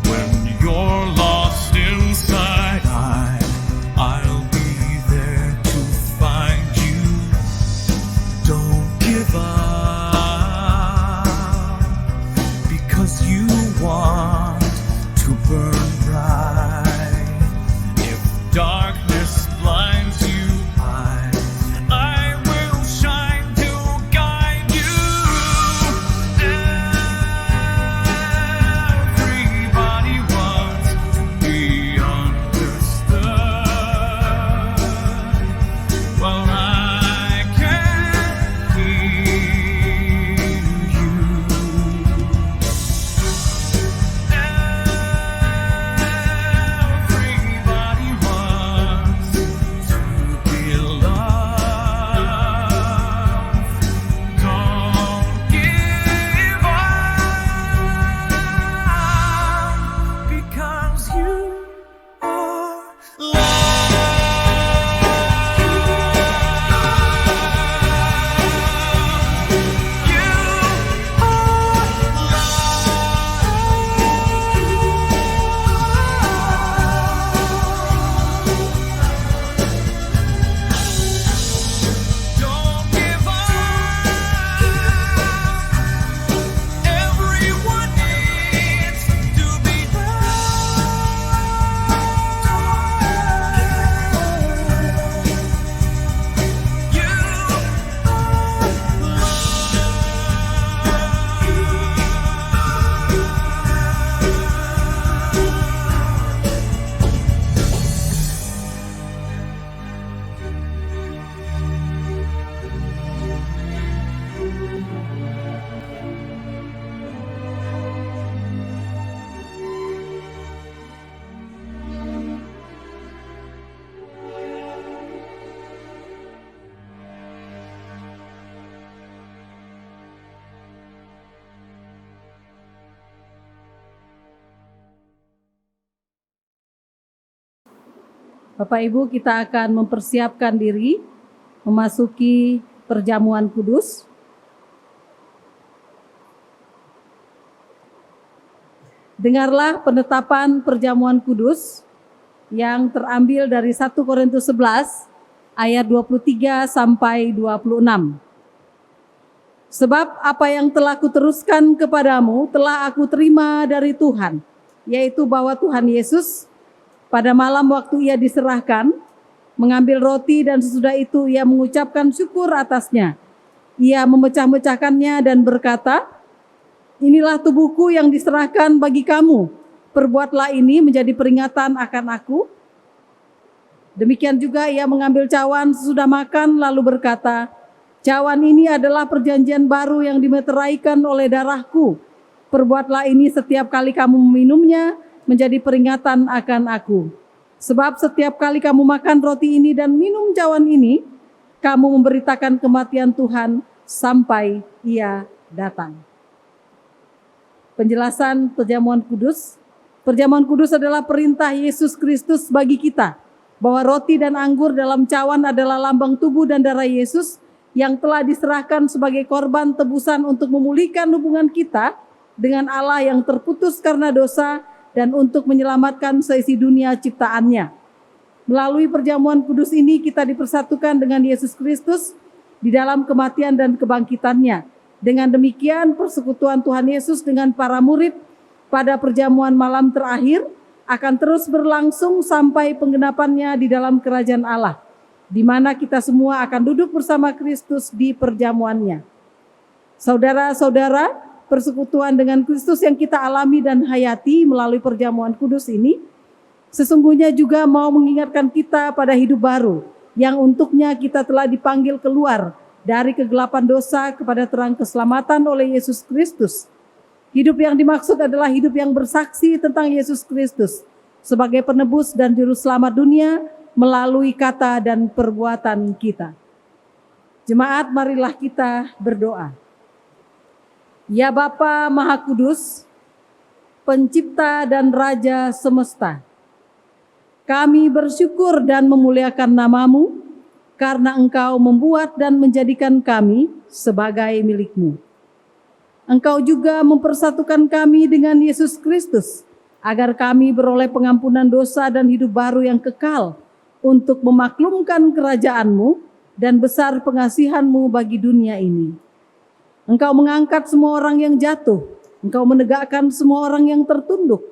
When you're lost inside, I'll be there to find you. Don't give up, because you want to burn bright. If darkness blinds you, I will shine to guide you. Everybody wants Bapak Ibu, kita akan mempersiapkan diri memasuki perjamuan kudus. Dengarlah penetapan perjamuan kudus yang terambil dari 1 Korintus 11 ayat 23 sampai 26. Sebab apa yang telah kuteruskan kepadamu telah aku terima dari Tuhan, yaitu bahwa Tuhan Yesus pada malam waktu ia diserahkan, mengambil roti dan sesudah itu ia mengucapkan syukur atasnya. Ia memecah-mecahkannya dan berkata, "Inilah tubuhku yang diserahkan bagi kamu. Perbuatlah ini menjadi peringatan akan aku." Demikian juga ia mengambil cawan sesudah makan lalu berkata, "Cawan ini adalah perjanjian baru yang dimeteraikan oleh darahku. Perbuatlah ini setiap kali kamu meminumnya menjadi peringatan akan aku. Sebab setiap kali kamu makan roti ini dan minum cawan ini, kamu memberitakan kematian Tuhan sampai ia datang." Penjelasan perjamuan kudus. Perjamuan kudus adalah perintah Yesus Kristus bagi kita, bahwa roti dan anggur dalam cawan adalah lambang tubuh dan darah Yesus yang telah diserahkan sebagai korban tebusan untuk memulihkan hubungan kita dengan Allah yang terputus karena dosa dan untuk menyelamatkan seisi dunia ciptaannya. Melalui perjamuan kudus ini kita dipersatukan dengan Yesus Kristus di dalam kematian dan kebangkitannya. Dengan demikian persekutuan Tuhan Yesus dengan para murid pada perjamuan malam terakhir akan terus berlangsung sampai penggenapannya di dalam kerajaan Allah, di mana kita semua akan duduk bersama Kristus di perjamuannya. Saudara-saudara, persekutuan dengan Kristus yang kita alami dan hayati melalui perjamuan kudus ini sesungguhnya juga mau mengingatkan kita pada hidup baru yang untuknya kita telah dipanggil keluar dari kegelapan dosa kepada terang keselamatan oleh Yesus Kristus. Hidup yang dimaksud adalah hidup yang bersaksi tentang Yesus Kristus sebagai penebus dan juru selamat dunia melalui kata dan perbuatan kita. Jemaat, marilah kita berdoa. Ya Bapa Maha Kudus, Pencipta dan Raja semesta, kami bersyukur dan memuliakan nama-Mu karena Engkau membuat dan menjadikan kami sebagai milik-Mu. Engkau juga mempersatukan kami dengan Yesus Kristus agar kami beroleh pengampunan dosa dan hidup baru yang kekal untuk memaklumkan kerajaan-Mu dan besar pengasihan-Mu bagi dunia ini. Engkau mengangkat semua orang yang jatuh, Engkau menegakkan semua orang yang tertunduk,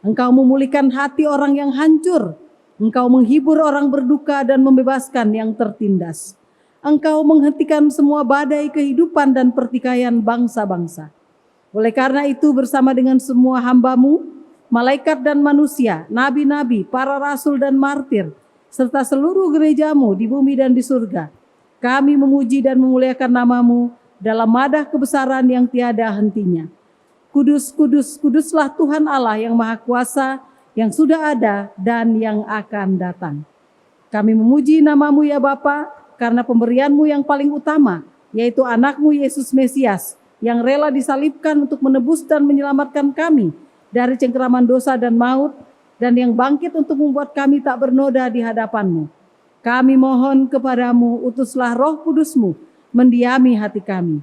Engkau memulihkan hati orang yang hancur, Engkau menghibur orang berduka dan membebaskan yang tertindas. Engkau menghentikan semua badai kehidupan dan pertikaian bangsa-bangsa. Oleh karena itu bersama dengan semua hamba-Mu, malaikat dan manusia, nabi-nabi, para rasul dan martir, serta seluruh gereja-Mu di bumi dan di surga, kami memuji dan memuliakan nama-Mu dalam madah kebesaran yang tiada hentinya. Kudus, kudus, kuduslah Tuhan Allah yang Maha Kuasa, yang sudah ada dan yang akan datang. Kami memuji nama-Mu ya Bapa, karena pemberian-Mu yang paling utama, yaitu anak-Mu Yesus Mesias, yang rela disalibkan untuk menebus dan menyelamatkan kami dari cengkeraman dosa dan maut, dan yang bangkit untuk membuat kami tak bernoda di hadapan-Mu. Kami mohon kepada-Mu, utuslah Roh Kudus-Mu, mendiami hati kami,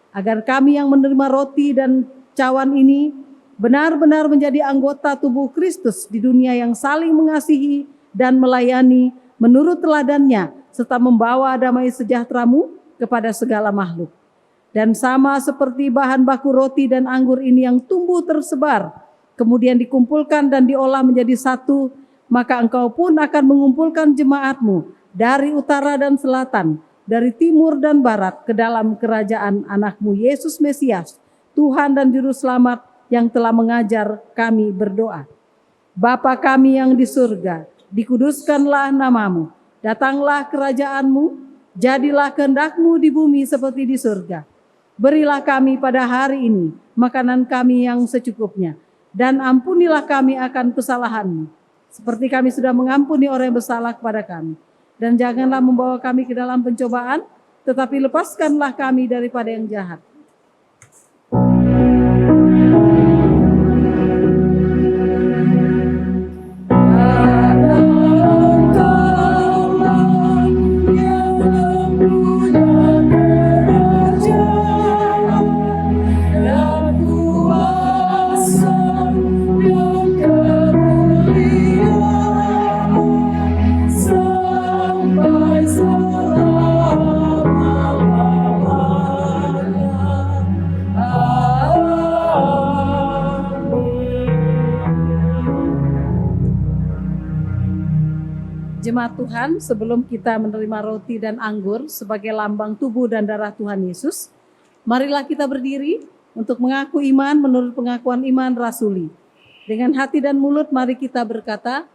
agar kami yang menerima roti dan cawan ini benar-benar menjadi anggota tubuh Kristus di dunia yang saling mengasihi dan melayani menurut teladannya, serta membawa damai sejahtera-Mu kepada segala makhluk. Dan sama seperti bahan baku roti dan anggur ini yang tumbuh tersebar, kemudian dikumpulkan dan diolah menjadi satu, maka Engkau pun akan mengumpulkan jemaat-Mu dari utara dan selatan, dari timur dan barat ke dalam kerajaan anak-Mu Yesus Mesias, Tuhan dan Juru Selamat yang telah mengajar kami berdoa. Bapa kami yang di surga, dikuduskanlah nama-Mu, datanglah kerajaan-Mu, jadilah kehendak-Mu di bumi seperti di surga. Berilah kami pada hari ini makanan kami yang secukupnya, dan ampunilah kami akan kesalahan-Mu, seperti kami sudah mengampuni orang yang bersalah kepada kami. Dan janganlah membawa kami ke dalam pencobaan, tetapi lepaskanlah kami daripada yang jahat. Karena Engkau Tuhan, sebelum kita menerima roti dan anggur sebagai lambang tubuh dan darah Tuhan Yesus, marilah kita berdiri untuk mengaku iman menurut pengakuan iman rasuli. Dengan hati dan mulut mari kita berkata,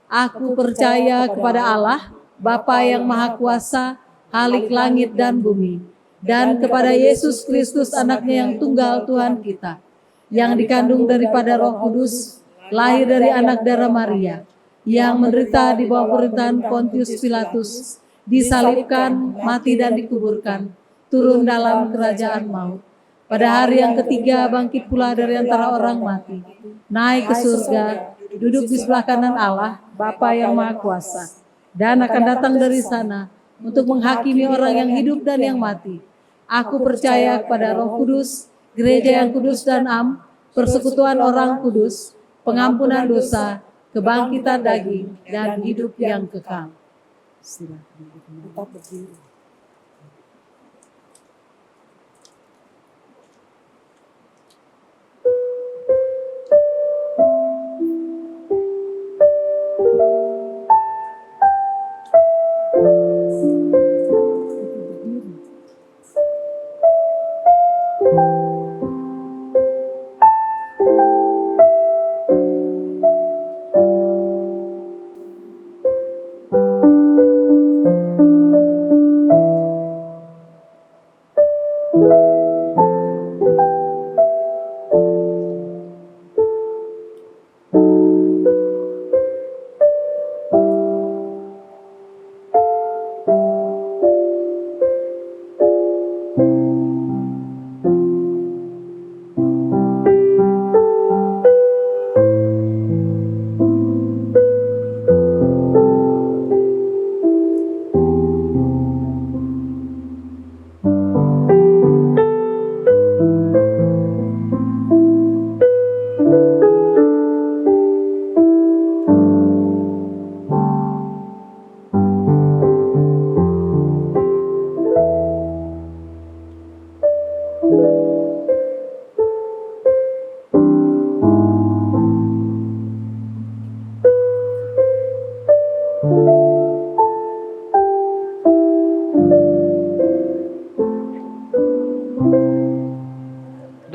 Aku percaya kepada Allah, Bapa yang Maha Kuasa, Khalik langit dan bumi, dan kepada Yesus Kristus anaknya yang tunggal Tuhan kita, yang dikandung daripada Roh Kudus, lahir dari anak darah Maria, yang menderita di bawah pemerintahan Pontius Pilatus, disalibkan, mati dan dikuburkan, turun dalam kerajaan maut. Pada hari yang ketiga bangkit pula dari antara orang mati, naik ke surga, duduk di sebelah kanan Allah, Bapa yang Maha Kuasa, dan akan datang dari sana untuk menghakimi orang yang hidup dan yang mati. Aku percaya kepada Roh Kudus, gereja yang kudus dan am, persekutuan orang kudus, pengampunan dosa, kebangkitan daging, dan hidup yang kekal. Silakan tetap berdiri.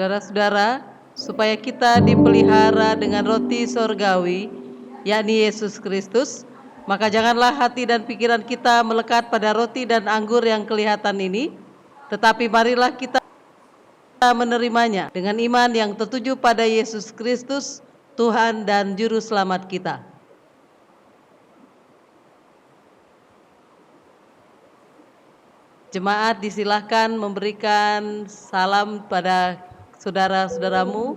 Saudara-saudara, supaya kita dipelihara dengan roti sorgawi, yakni Yesus Kristus, maka janganlah hati dan pikiran kita melekat pada roti dan anggur yang kelihatan ini, tetapi marilah kita menerimanya dengan iman yang tertuju pada Yesus Kristus, Tuhan dan Juru Selamat kita. Jemaat disilahkan memberikan salam pada saudara-saudaramu,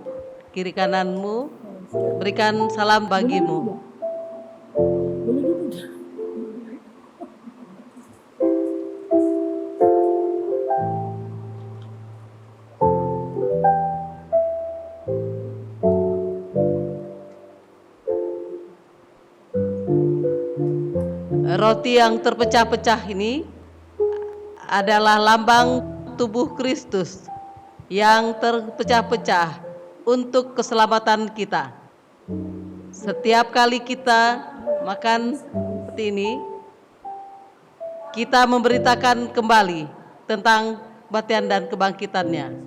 kiri kananmu, berikan salam bagimu. Roti yang terpecah-pecah ini adalah lambang tubuh Kristus yang terpecah-pecah untuk keselamatan kita. Setiap kali kita makan seperti ini, kita memberitakan kembali tentang kematian dan kebangkitannya.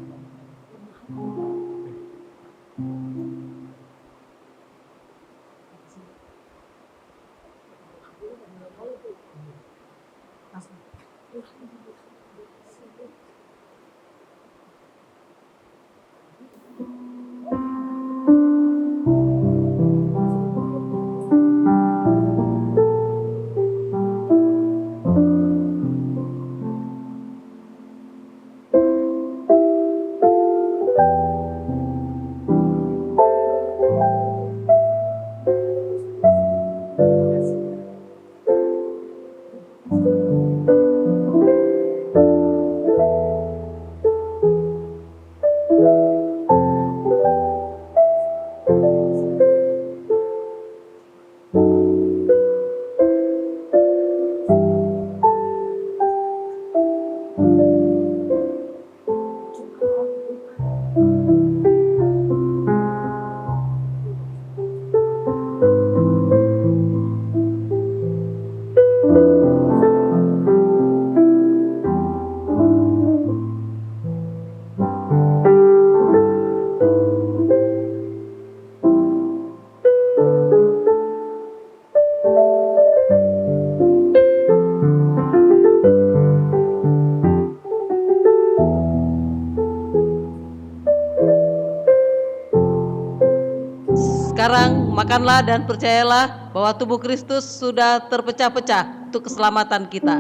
Makanlah dan percayalah bahwa tubuh Kristus sudah terpecah-pecah untuk keselamatan kita.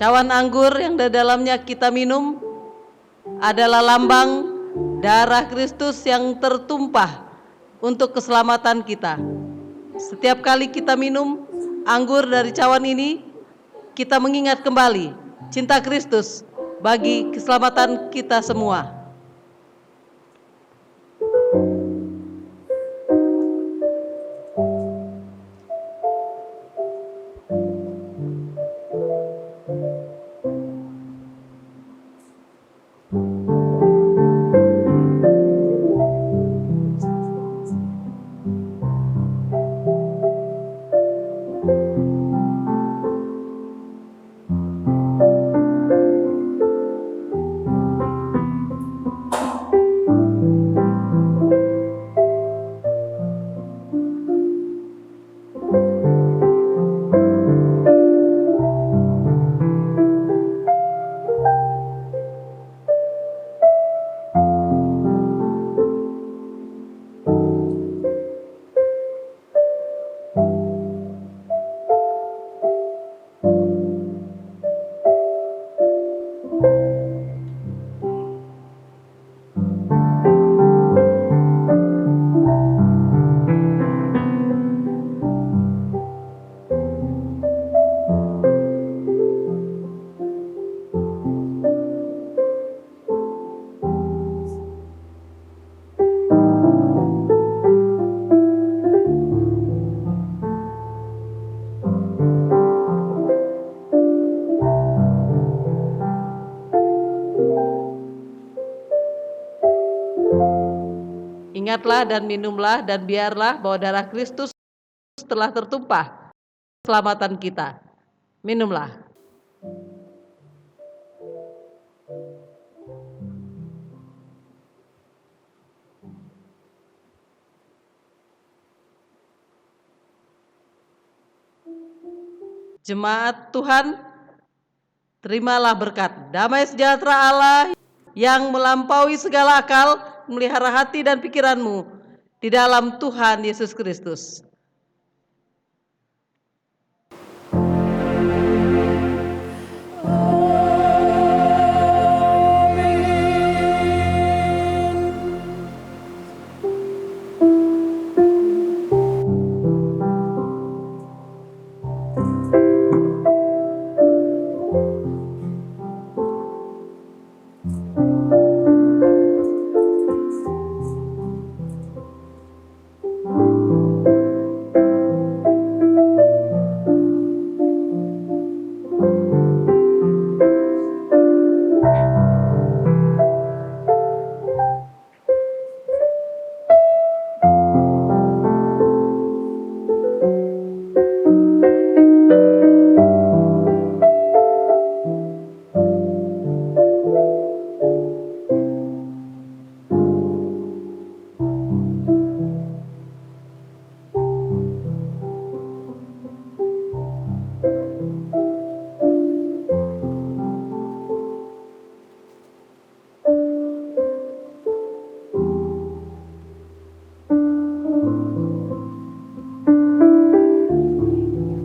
Cawan anggur yang di dalamnya kita minum adalah lambang darah Kristus yang tertumpah untuk keselamatan kita. Setiap kali kita minum anggur dari cawan ini, kita mengingat kembali cinta Kristus bagi keselamatan kita semua. Ingatlah dan minumlah dan biarlah bahwa darah Kristus telah tertumpah keselamatan kita. Minumlah. Jemaat Tuhan, terimalah berkat damai sejahtera Allah yang melampaui segala akal, melihara hati dan pikiranmu di dalam Tuhan Yesus Kristus.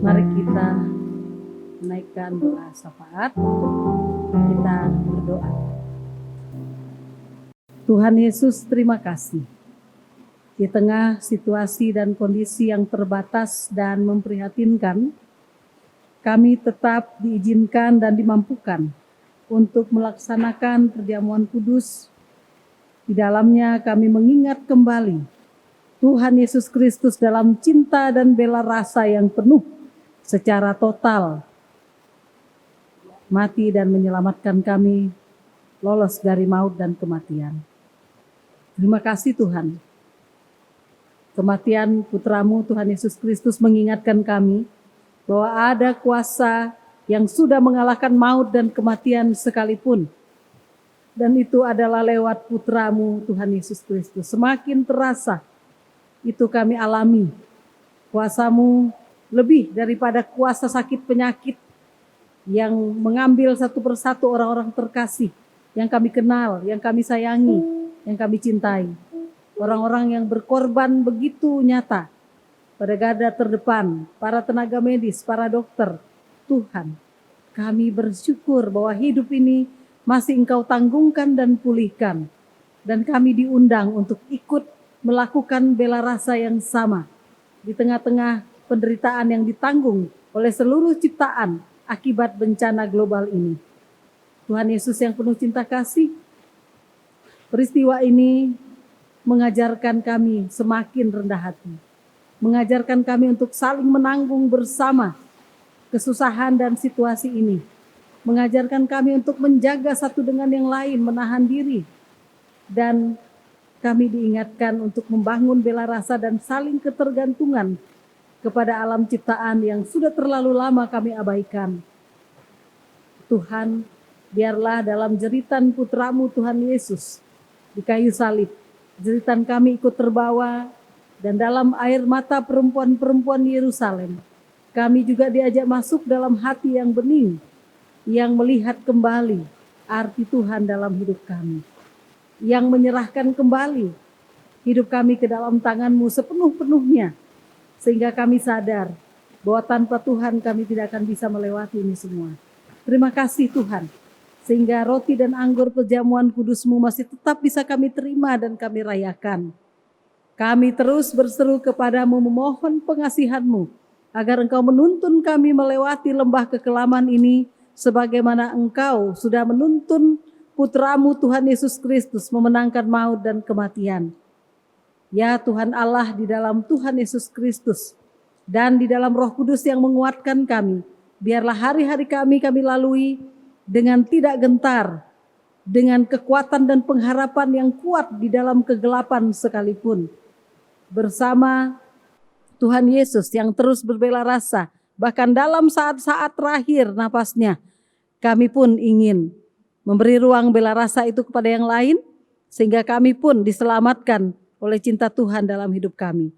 Mari kita menaikkan doa syafaat. Kita berdoa. Tuhan Yesus, terima kasih. Di tengah situasi dan kondisi yang terbatas dan memprihatinkan, kami tetap diizinkan dan dimampukan untuk melaksanakan perjamuan kudus. Di dalamnya kami mengingat kembali Tuhan Yesus Kristus dalam cinta dan bela rasa yang penuh secara total, mati dan menyelamatkan kami lolos dari maut dan kematian. Terima kasih Tuhan. Kematian putramu Tuhan Yesus Kristus mengingatkan kami bahwa ada kuasa yang sudah mengalahkan maut dan kematian sekalipun. Dan itu adalah lewat putramu Tuhan Yesus Kristus. Semakin terasa itu kami alami. Kuasamu lebih daripada kuasa sakit penyakit yang mengambil satu persatu orang-orang terkasih yang kami kenal, yang kami sayangi, yang kami cintai. Orang-orang yang berkorban begitu nyata pada garda terdepan, para tenaga medis, para dokter. Tuhan, kami bersyukur bahwa hidup ini masih Engkau tanggungkan dan pulihkan. Dan kami diundang untuk ikut melakukan bela rasa yang sama di tengah-tengah penderitaan yang ditanggung oleh seluruh ciptaan akibat bencana global ini. Tuhan Yesus yang penuh cinta kasih, peristiwa ini mengajarkan kami semakin rendah hati. Mengajarkan kami untuk saling menanggung bersama kesusahan dan situasi ini. Mengajarkan kami untuk menjaga satu dengan yang lain, menahan diri. Dan kami diingatkan untuk membangun bela rasa dan saling ketergantungan kepada alam ciptaan yang sudah terlalu lama kami abaikan. Tuhan, biarlah dalam jeritan putramu Tuhan Yesus di kayu salib, jeritan kami ikut terbawa, dan dalam air mata perempuan-perempuan Yerusalem, kami juga diajak masuk dalam hati yang bening, yang melihat kembali arti Tuhan dalam hidup kami, yang menyerahkan kembali hidup kami ke dalam tangan-Mu sepenuh-penuhnya, sehingga kami sadar bahwa tanpa Tuhan kami tidak akan bisa melewati ini semua. Terima kasih Tuhan, sehingga roti dan anggur perjamuan kudus-Mu masih tetap bisa kami terima dan kami rayakan. Kami terus berseru kepadamu memohon pengasihan-Mu, agar Engkau menuntun kami melewati lembah kekelaman ini, sebagaimana Engkau sudah menuntun putramu Tuhan Yesus Kristus memenangkan maut dan kematian. Ya Tuhan Allah, di dalam Tuhan Yesus Kristus dan di dalam Roh Kudus yang menguatkan kami, biarlah hari-hari kami lalui dengan tidak gentar, dengan kekuatan dan pengharapan yang kuat di dalam kegelapan sekalipun. Bersama Tuhan Yesus yang terus berbela rasa, bahkan dalam saat-saat terakhir napasnya, kami pun ingin memberi ruang bela rasa itu kepada yang lain, sehingga kami pun diselamatkan oleh cinta Tuhan dalam hidup kami.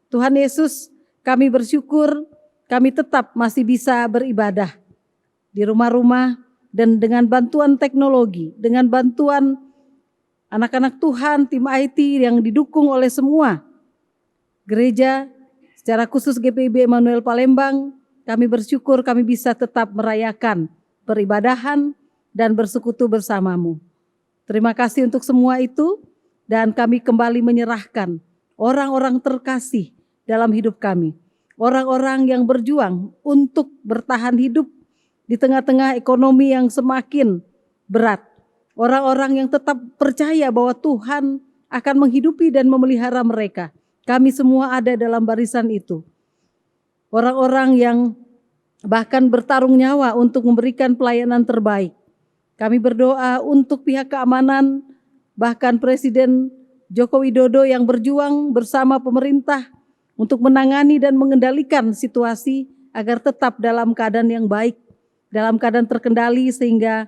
Tuhan Yesus, kami bersyukur kami tetap masih bisa beribadah di rumah-rumah, dan dengan bantuan teknologi, dengan bantuan anak-anak Tuhan, tim IT yang didukung oleh semua gereja, secara khusus GPIB Emmanuel Palembang, kami bersyukur kami bisa tetap merayakan peribadahan dan bersekutu bersama-Mu. Terima kasih untuk semua itu, dan kami kembali menyerahkan orang-orang terkasih dalam hidup kami. Orang-orang yang berjuang untuk bertahan hidup di tengah-tengah ekonomi yang semakin berat. Orang-orang yang tetap percaya bahwa Tuhan akan menghidupi dan memelihara mereka. Kami semua ada dalam barisan itu. Orang-orang yang bahkan bertarung nyawa untuk memberikan pelayanan terbaik. Kami berdoa untuk pihak keamanan, bahkan Presiden Joko Widodo yang berjuang bersama pemerintah untuk menangani dan mengendalikan situasi agar tetap dalam keadaan yang baik, dalam keadaan terkendali, sehingga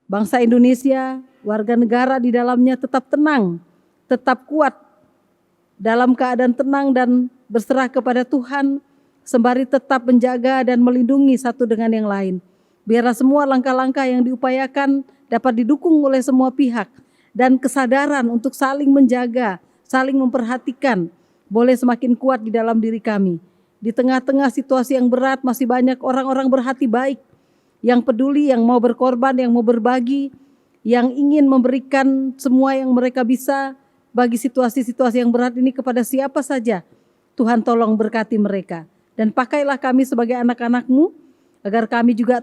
bangsa Indonesia, warga negara di dalamnya tetap tenang, tetap kuat, dalam keadaan tenang dan berserah kepada Tuhan, sembari tetap menjaga dan melindungi satu dengan yang lain. Biarlah semua langkah-langkah yang diupayakan dapat didukung oleh semua pihak, dan kesadaran untuk saling menjaga, saling memperhatikan, boleh semakin kuat di dalam diri kami. Di tengah-tengah situasi yang berat, masih banyak orang-orang berhati baik, yang peduli, yang mau berkorban, yang mau berbagi, yang ingin memberikan semua yang mereka bisa bagi situasi-situasi yang berat ini kepada siapa saja. Tuhan tolong berkati mereka. Dan pakailah kami sebagai anak-anak-Mu, agar kami juga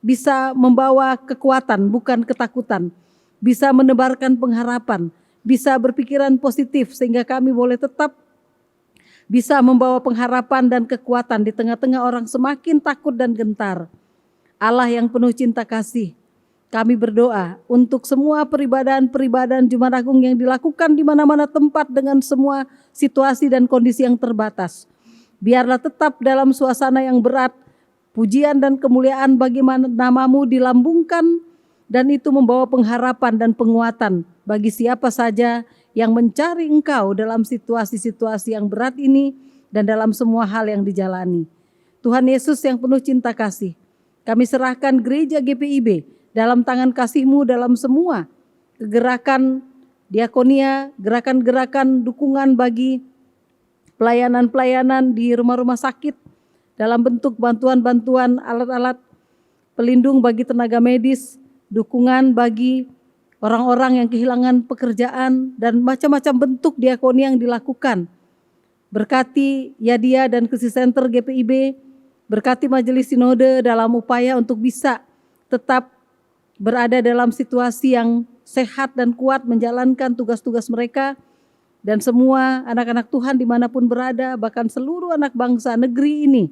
bisa membawa kekuatan, bukan ketakutan. Bisa menebarkan pengharapan, bisa berpikiran positif, sehingga kami boleh tetap bisa membawa pengharapan dan kekuatan di tengah-tengah orang semakin takut dan gentar. Allah yang penuh cinta kasih, kami berdoa untuk semua peribadahan Jumat Agung yang dilakukan di mana-mana tempat dengan semua situasi dan kondisi yang terbatas. Biarlah tetap dalam suasana yang berat, pujian dan kemuliaan bagi namamu dilambungkan, dan itu membawa pengharapan dan penguatan bagi siapa saja yang mencari Engkau dalam situasi-situasi yang berat ini dan dalam semua hal yang dijalani. Tuhan Yesus yang penuh cinta kasih, kami serahkan gereja GPIB dalam tangan kasih-Mu dalam semua gerakan diakonia, gerakan-gerakan dukungan bagi pelayanan-pelayanan di rumah-rumah sakit dalam bentuk bantuan-bantuan alat-alat pelindung bagi tenaga medis, dukungan bagi orang-orang yang kehilangan pekerjaan, dan macam-macam bentuk diakonia yang dilakukan. Berkati Yadia dan Krisis Center GPIB, berkati Majelis Sinode dalam upaya untuk bisa tetap berada dalam situasi yang sehat dan kuat menjalankan tugas-tugas mereka, dan semua anak-anak Tuhan dimanapun berada, bahkan seluruh anak bangsa negeri ini,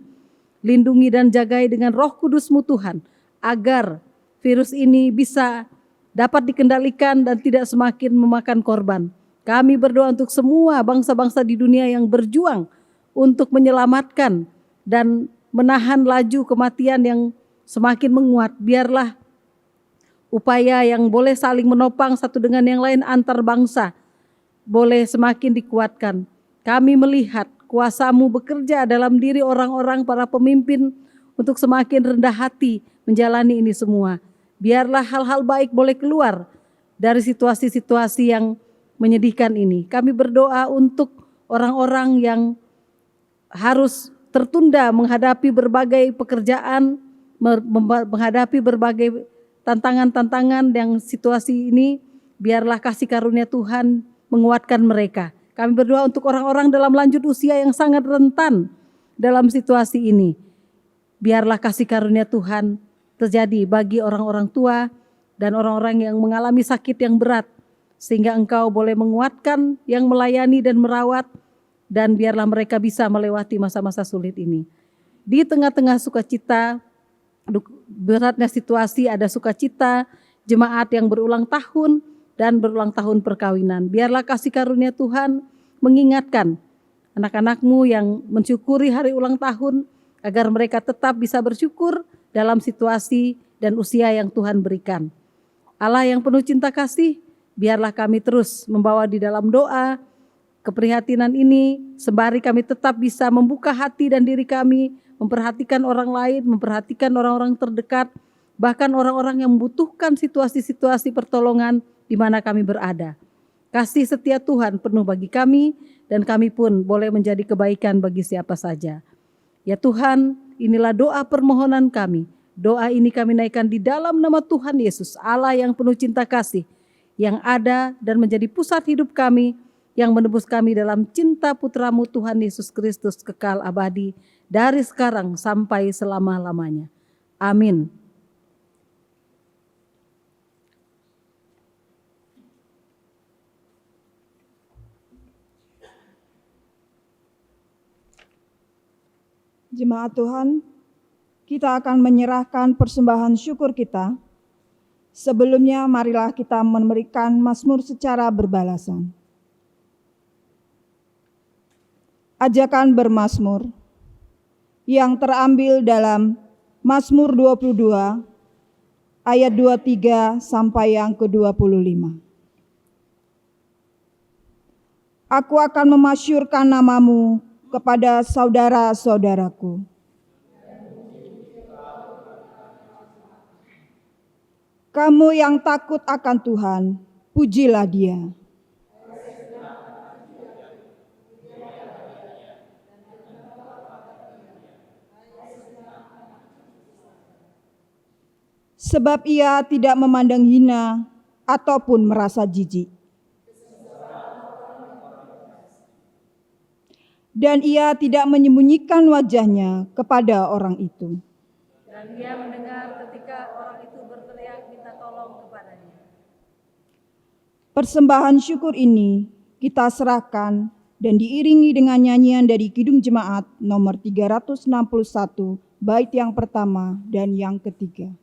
lindungi dan jagai dengan Roh Kudus-Mu Tuhan, agar virus ini bisa dapat dikendalikan dan tidak semakin memakan korban. Kami berdoa untuk semua bangsa-bangsa di dunia yang berjuang untuk menyelamatkan dan menahan laju kematian yang semakin menguat. Biarlah upaya yang boleh saling menopang satu dengan yang lain antar bangsa boleh semakin dikuatkan. Kami melihat kuasa-Mu bekerja dalam diri orang-orang para pemimpin untuk semakin rendah hati menjalani ini semua. Biarlah hal-hal baik boleh keluar dari situasi-situasi yang menyedihkan ini. Kami berdoa untuk orang-orang yang harus tertunda menghadapi berbagai pekerjaan, menghadapi berbagai tantangan-tantangan yang situasi ini. Biarlah kasih karunia Tuhan menguatkan mereka. Kami berdoa untuk orang-orang dalam lanjut usia yang sangat rentan dalam situasi ini. Biarlah kasih karunia Tuhan terjadi bagi orang-orang tua dan orang-orang yang mengalami sakit yang berat, sehingga Engkau boleh menguatkan yang melayani dan merawat, dan biarlah mereka bisa melewati masa-masa sulit ini. Di tengah-tengah sukacita, beratnya situasi, ada sukacita jemaat yang berulang tahun dan berulang tahun perkawinan. Biarlah kasih karunia Tuhan mengingatkan anak-anak-Mu yang mensyukuri hari ulang tahun, agar mereka tetap bisa bersyukur dalam situasi dan usia yang Tuhan berikan. Allah yang penuh cinta kasih, biarlah kami terus membawa di dalam doa keprihatinan ini, sembari kami tetap bisa membuka hati dan diri kami, memperhatikan orang lain, memperhatikan orang-orang terdekat, bahkan orang-orang yang membutuhkan situasi-situasi pertolongan di mana kami berada. Kasih setia Tuhan penuh bagi kami, dan kami pun boleh menjadi kebaikan bagi siapa saja. Ya Tuhan, inilah doa permohonan kami. Doa ini kami naikkan di dalam nama Tuhan Yesus, Allah yang penuh cinta kasih, yang ada dan menjadi pusat hidup kami, yang menebus kami dalam cinta Putra-Mu Tuhan Yesus Kristus kekal abadi, dari sekarang sampai selama-lamanya. Amin. Jemaat Tuhan, kita akan menyerahkan persembahan syukur kita. Sebelumnya marilah kita memberikan mazmur secara berbalasan. Ajakan bermazmur yang terambil dalam Mazmur 22 ayat 23 sampai yang ke-25. Aku akan memasyurkan namamu kepada saudara-saudaraku. Kamu yang takut akan Tuhan, pujilah Dia. Sebab Ia tidak memandang hina ataupun merasa jijik. Dan Ia tidak menyembunyikan wajahnya kepada orang itu. Dan Ia mendengar ketika orang itu berteriak minta tolong kepadanya. Persembahan syukur ini kita serahkan dan diiringi dengan nyanyian dari Kidung Jemaat nomor 361, bait yang pertama dan yang ketiga.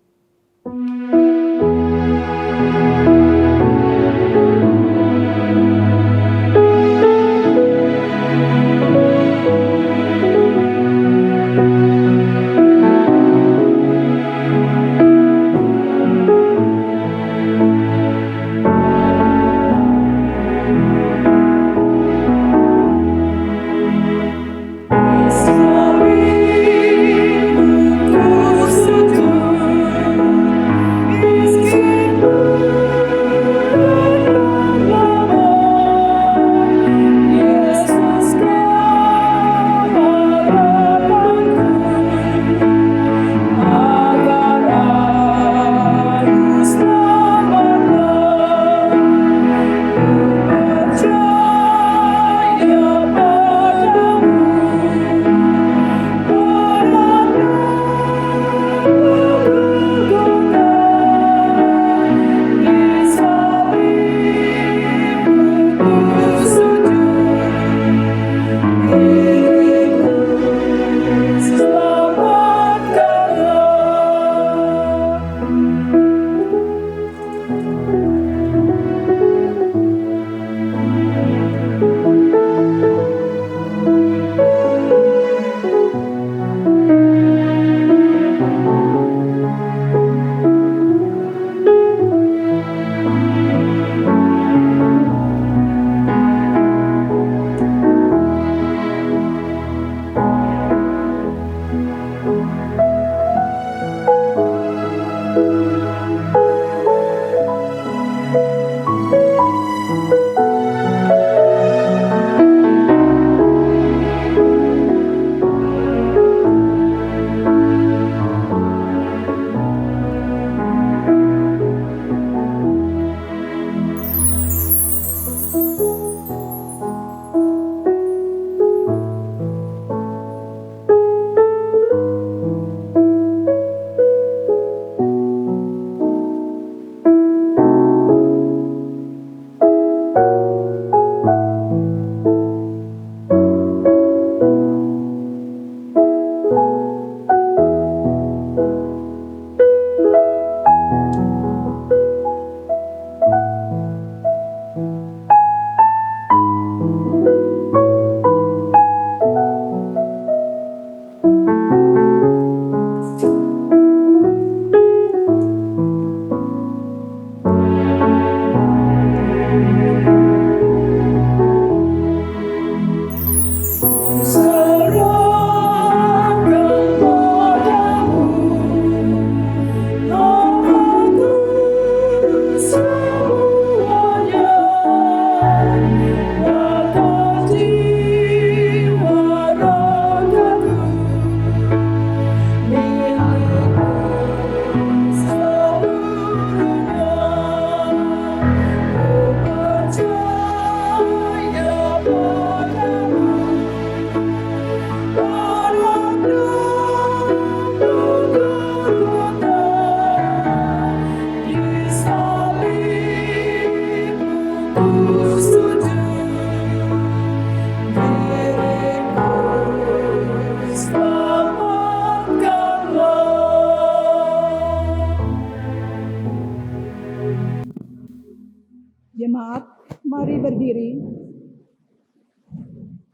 Jemaat, mari berdiri.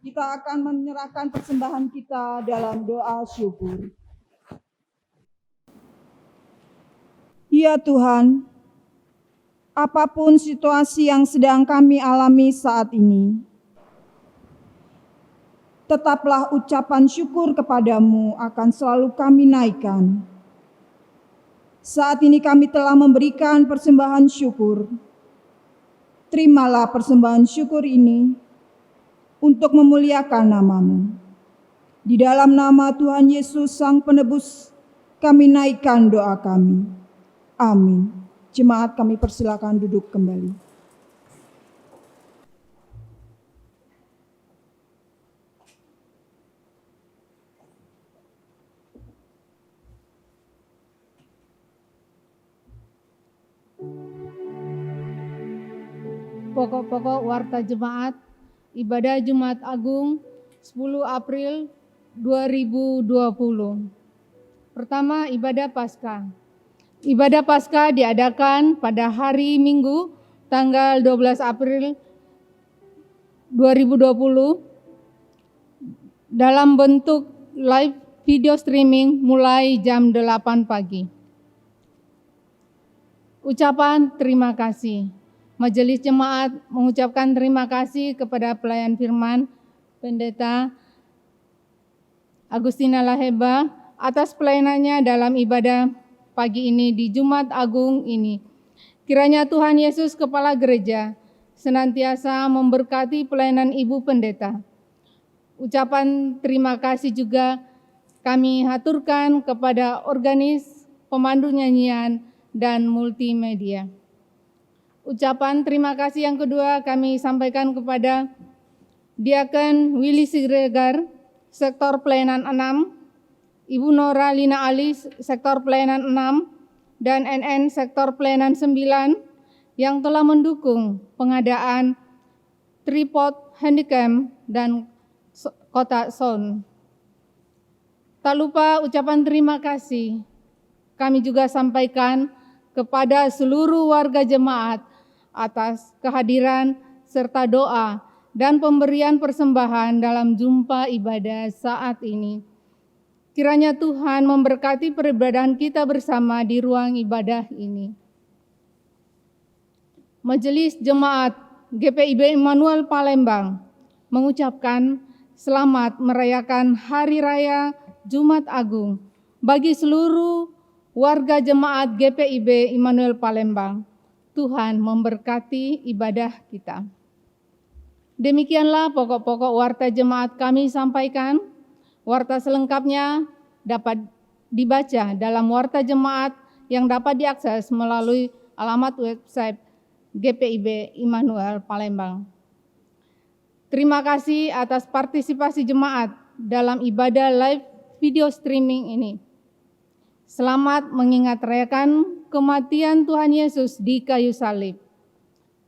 Kita akan menyerahkan persembahan kita dalam doa syukur. Ya Tuhan, apapun situasi yang sedang kami alami saat ini, tetaplah ucapan syukur kepadamu akan selalu kami naikkan. Saat ini kami telah memberikan persembahan syukur. Terimalah persembahan syukur ini untuk memuliakan nama-Mu. Di dalam nama Tuhan Yesus Sang Penebus, kami naikkan doa kami. Amin. Jemaat, kami persilakan duduk kembali. Pokok-pokok warta jemaat, ibadah Jumat Agung 10 April 2020. Pertama, ibadah Paskah. Ibadah Paskah diadakan pada hari Minggu tanggal 12 April 2020 dalam bentuk live video streaming mulai jam 8 pagi. Ucapan terima kasih. Majelis Jemaat mengucapkan terima kasih kepada pelayan firman Pendeta Agustina Laheba atas pelayanannya dalam ibadah pagi ini di Jumat Agung ini. Kiranya Tuhan Yesus Kepala Gereja senantiasa memberkati pelayanan Ibu Pendeta. Ucapan terima kasih juga kami haturkan kepada organis, pemandu nyanyian, dan multimedia. Ucapan terima kasih yang kedua kami sampaikan kepada Diaken Willy Siregar, Sektor Pelayanan 6, Ibu Nora Lina Ali, Sektor Pelayanan 6, dan NN Sektor Pelayanan 9 yang telah mendukung pengadaan tripod, handycam, dan kotak sound. Tak lupa ucapan terima kasih kami juga sampaikan kepada seluruh warga jemaat atas kehadiran serta doa dan pemberian persembahan dalam jumpa ibadah saat ini. Kiranya Tuhan memberkati peribadahan kita bersama di ruang ibadah ini. Majelis Jemaat GPIB Immanuel Palembang mengucapkan selamat merayakan Hari Raya Jumat Agung bagi seluruh warga jemaat GPIB Immanuel Palembang. Tuhan memberkati ibadah kita. Demikianlah pokok-pokok warta jemaat kami sampaikan. Warta selengkapnya dapat dibaca dalam warta jemaat yang dapat diakses melalui alamat website GPIB Immanuel Palembang. Terima kasih atas partisipasi jemaat dalam ibadah live video streaming ini. Selamat mengingat rayakan kematian Tuhan Yesus di kayu salib.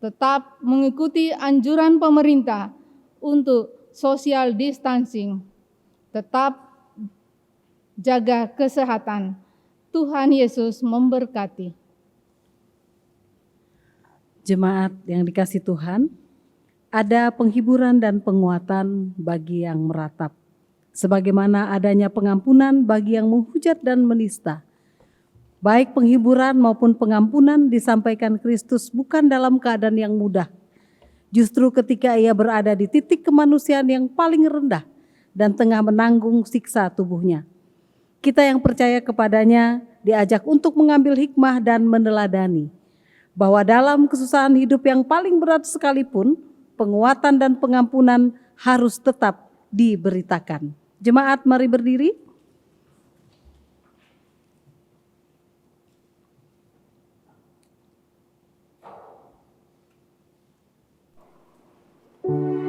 Tetap mengikuti anjuran pemerintah untuk social distancing. Tetap jaga kesehatan. Tuhan Yesus memberkati. Jemaat yang dikasihi Tuhan, ada penghiburan dan penguatan bagi yang meratap. Sebagaimana adanya pengampunan bagi yang menghujat dan menista. Baik penghiburan maupun pengampunan disampaikan Kristus bukan dalam keadaan yang mudah. Justru ketika ia berada di titik kemanusiaan yang paling rendah dan tengah menanggung siksa tubuhnya. Kita yang percaya kepadanya diajak untuk mengambil hikmah dan meneladani. Bahwa dalam kesusahan hidup yang paling berat sekalipun, penguatan dan pengampunan harus tetap diberitakan. Jemaat mari berdiri. Oh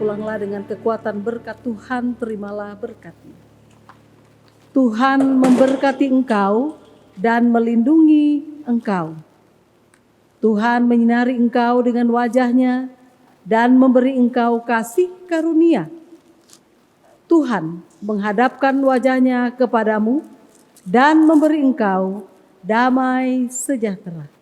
pulanglah dengan kekuatan berkat Tuhan, terimalah berkatnya. Tuhan memberkati engkau dan melindungi engkau. Tuhan menyinari engkau dengan wajah-Nya dan memberi engkau kasih karunia. Tuhan menghadapkan wajah-Nya kepadamu dan memberi engkau damai sejahtera.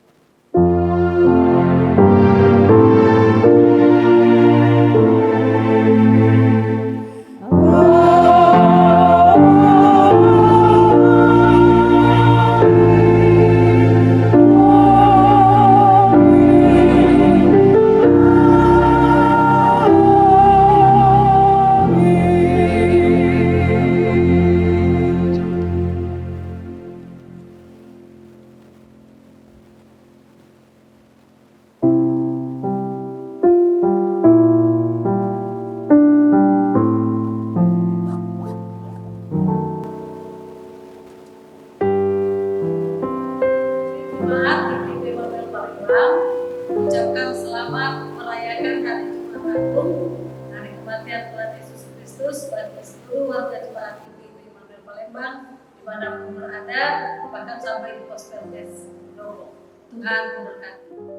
Ucapkan selamat merayakan hari Jumat Agung, hari kematian Tuhan Yesus Kristus bagi seluruh warga Jemaat IPB Immanuel Palembang dimanapun berada, bahkan sampai di Pos Peldes. Tuhan memberkati.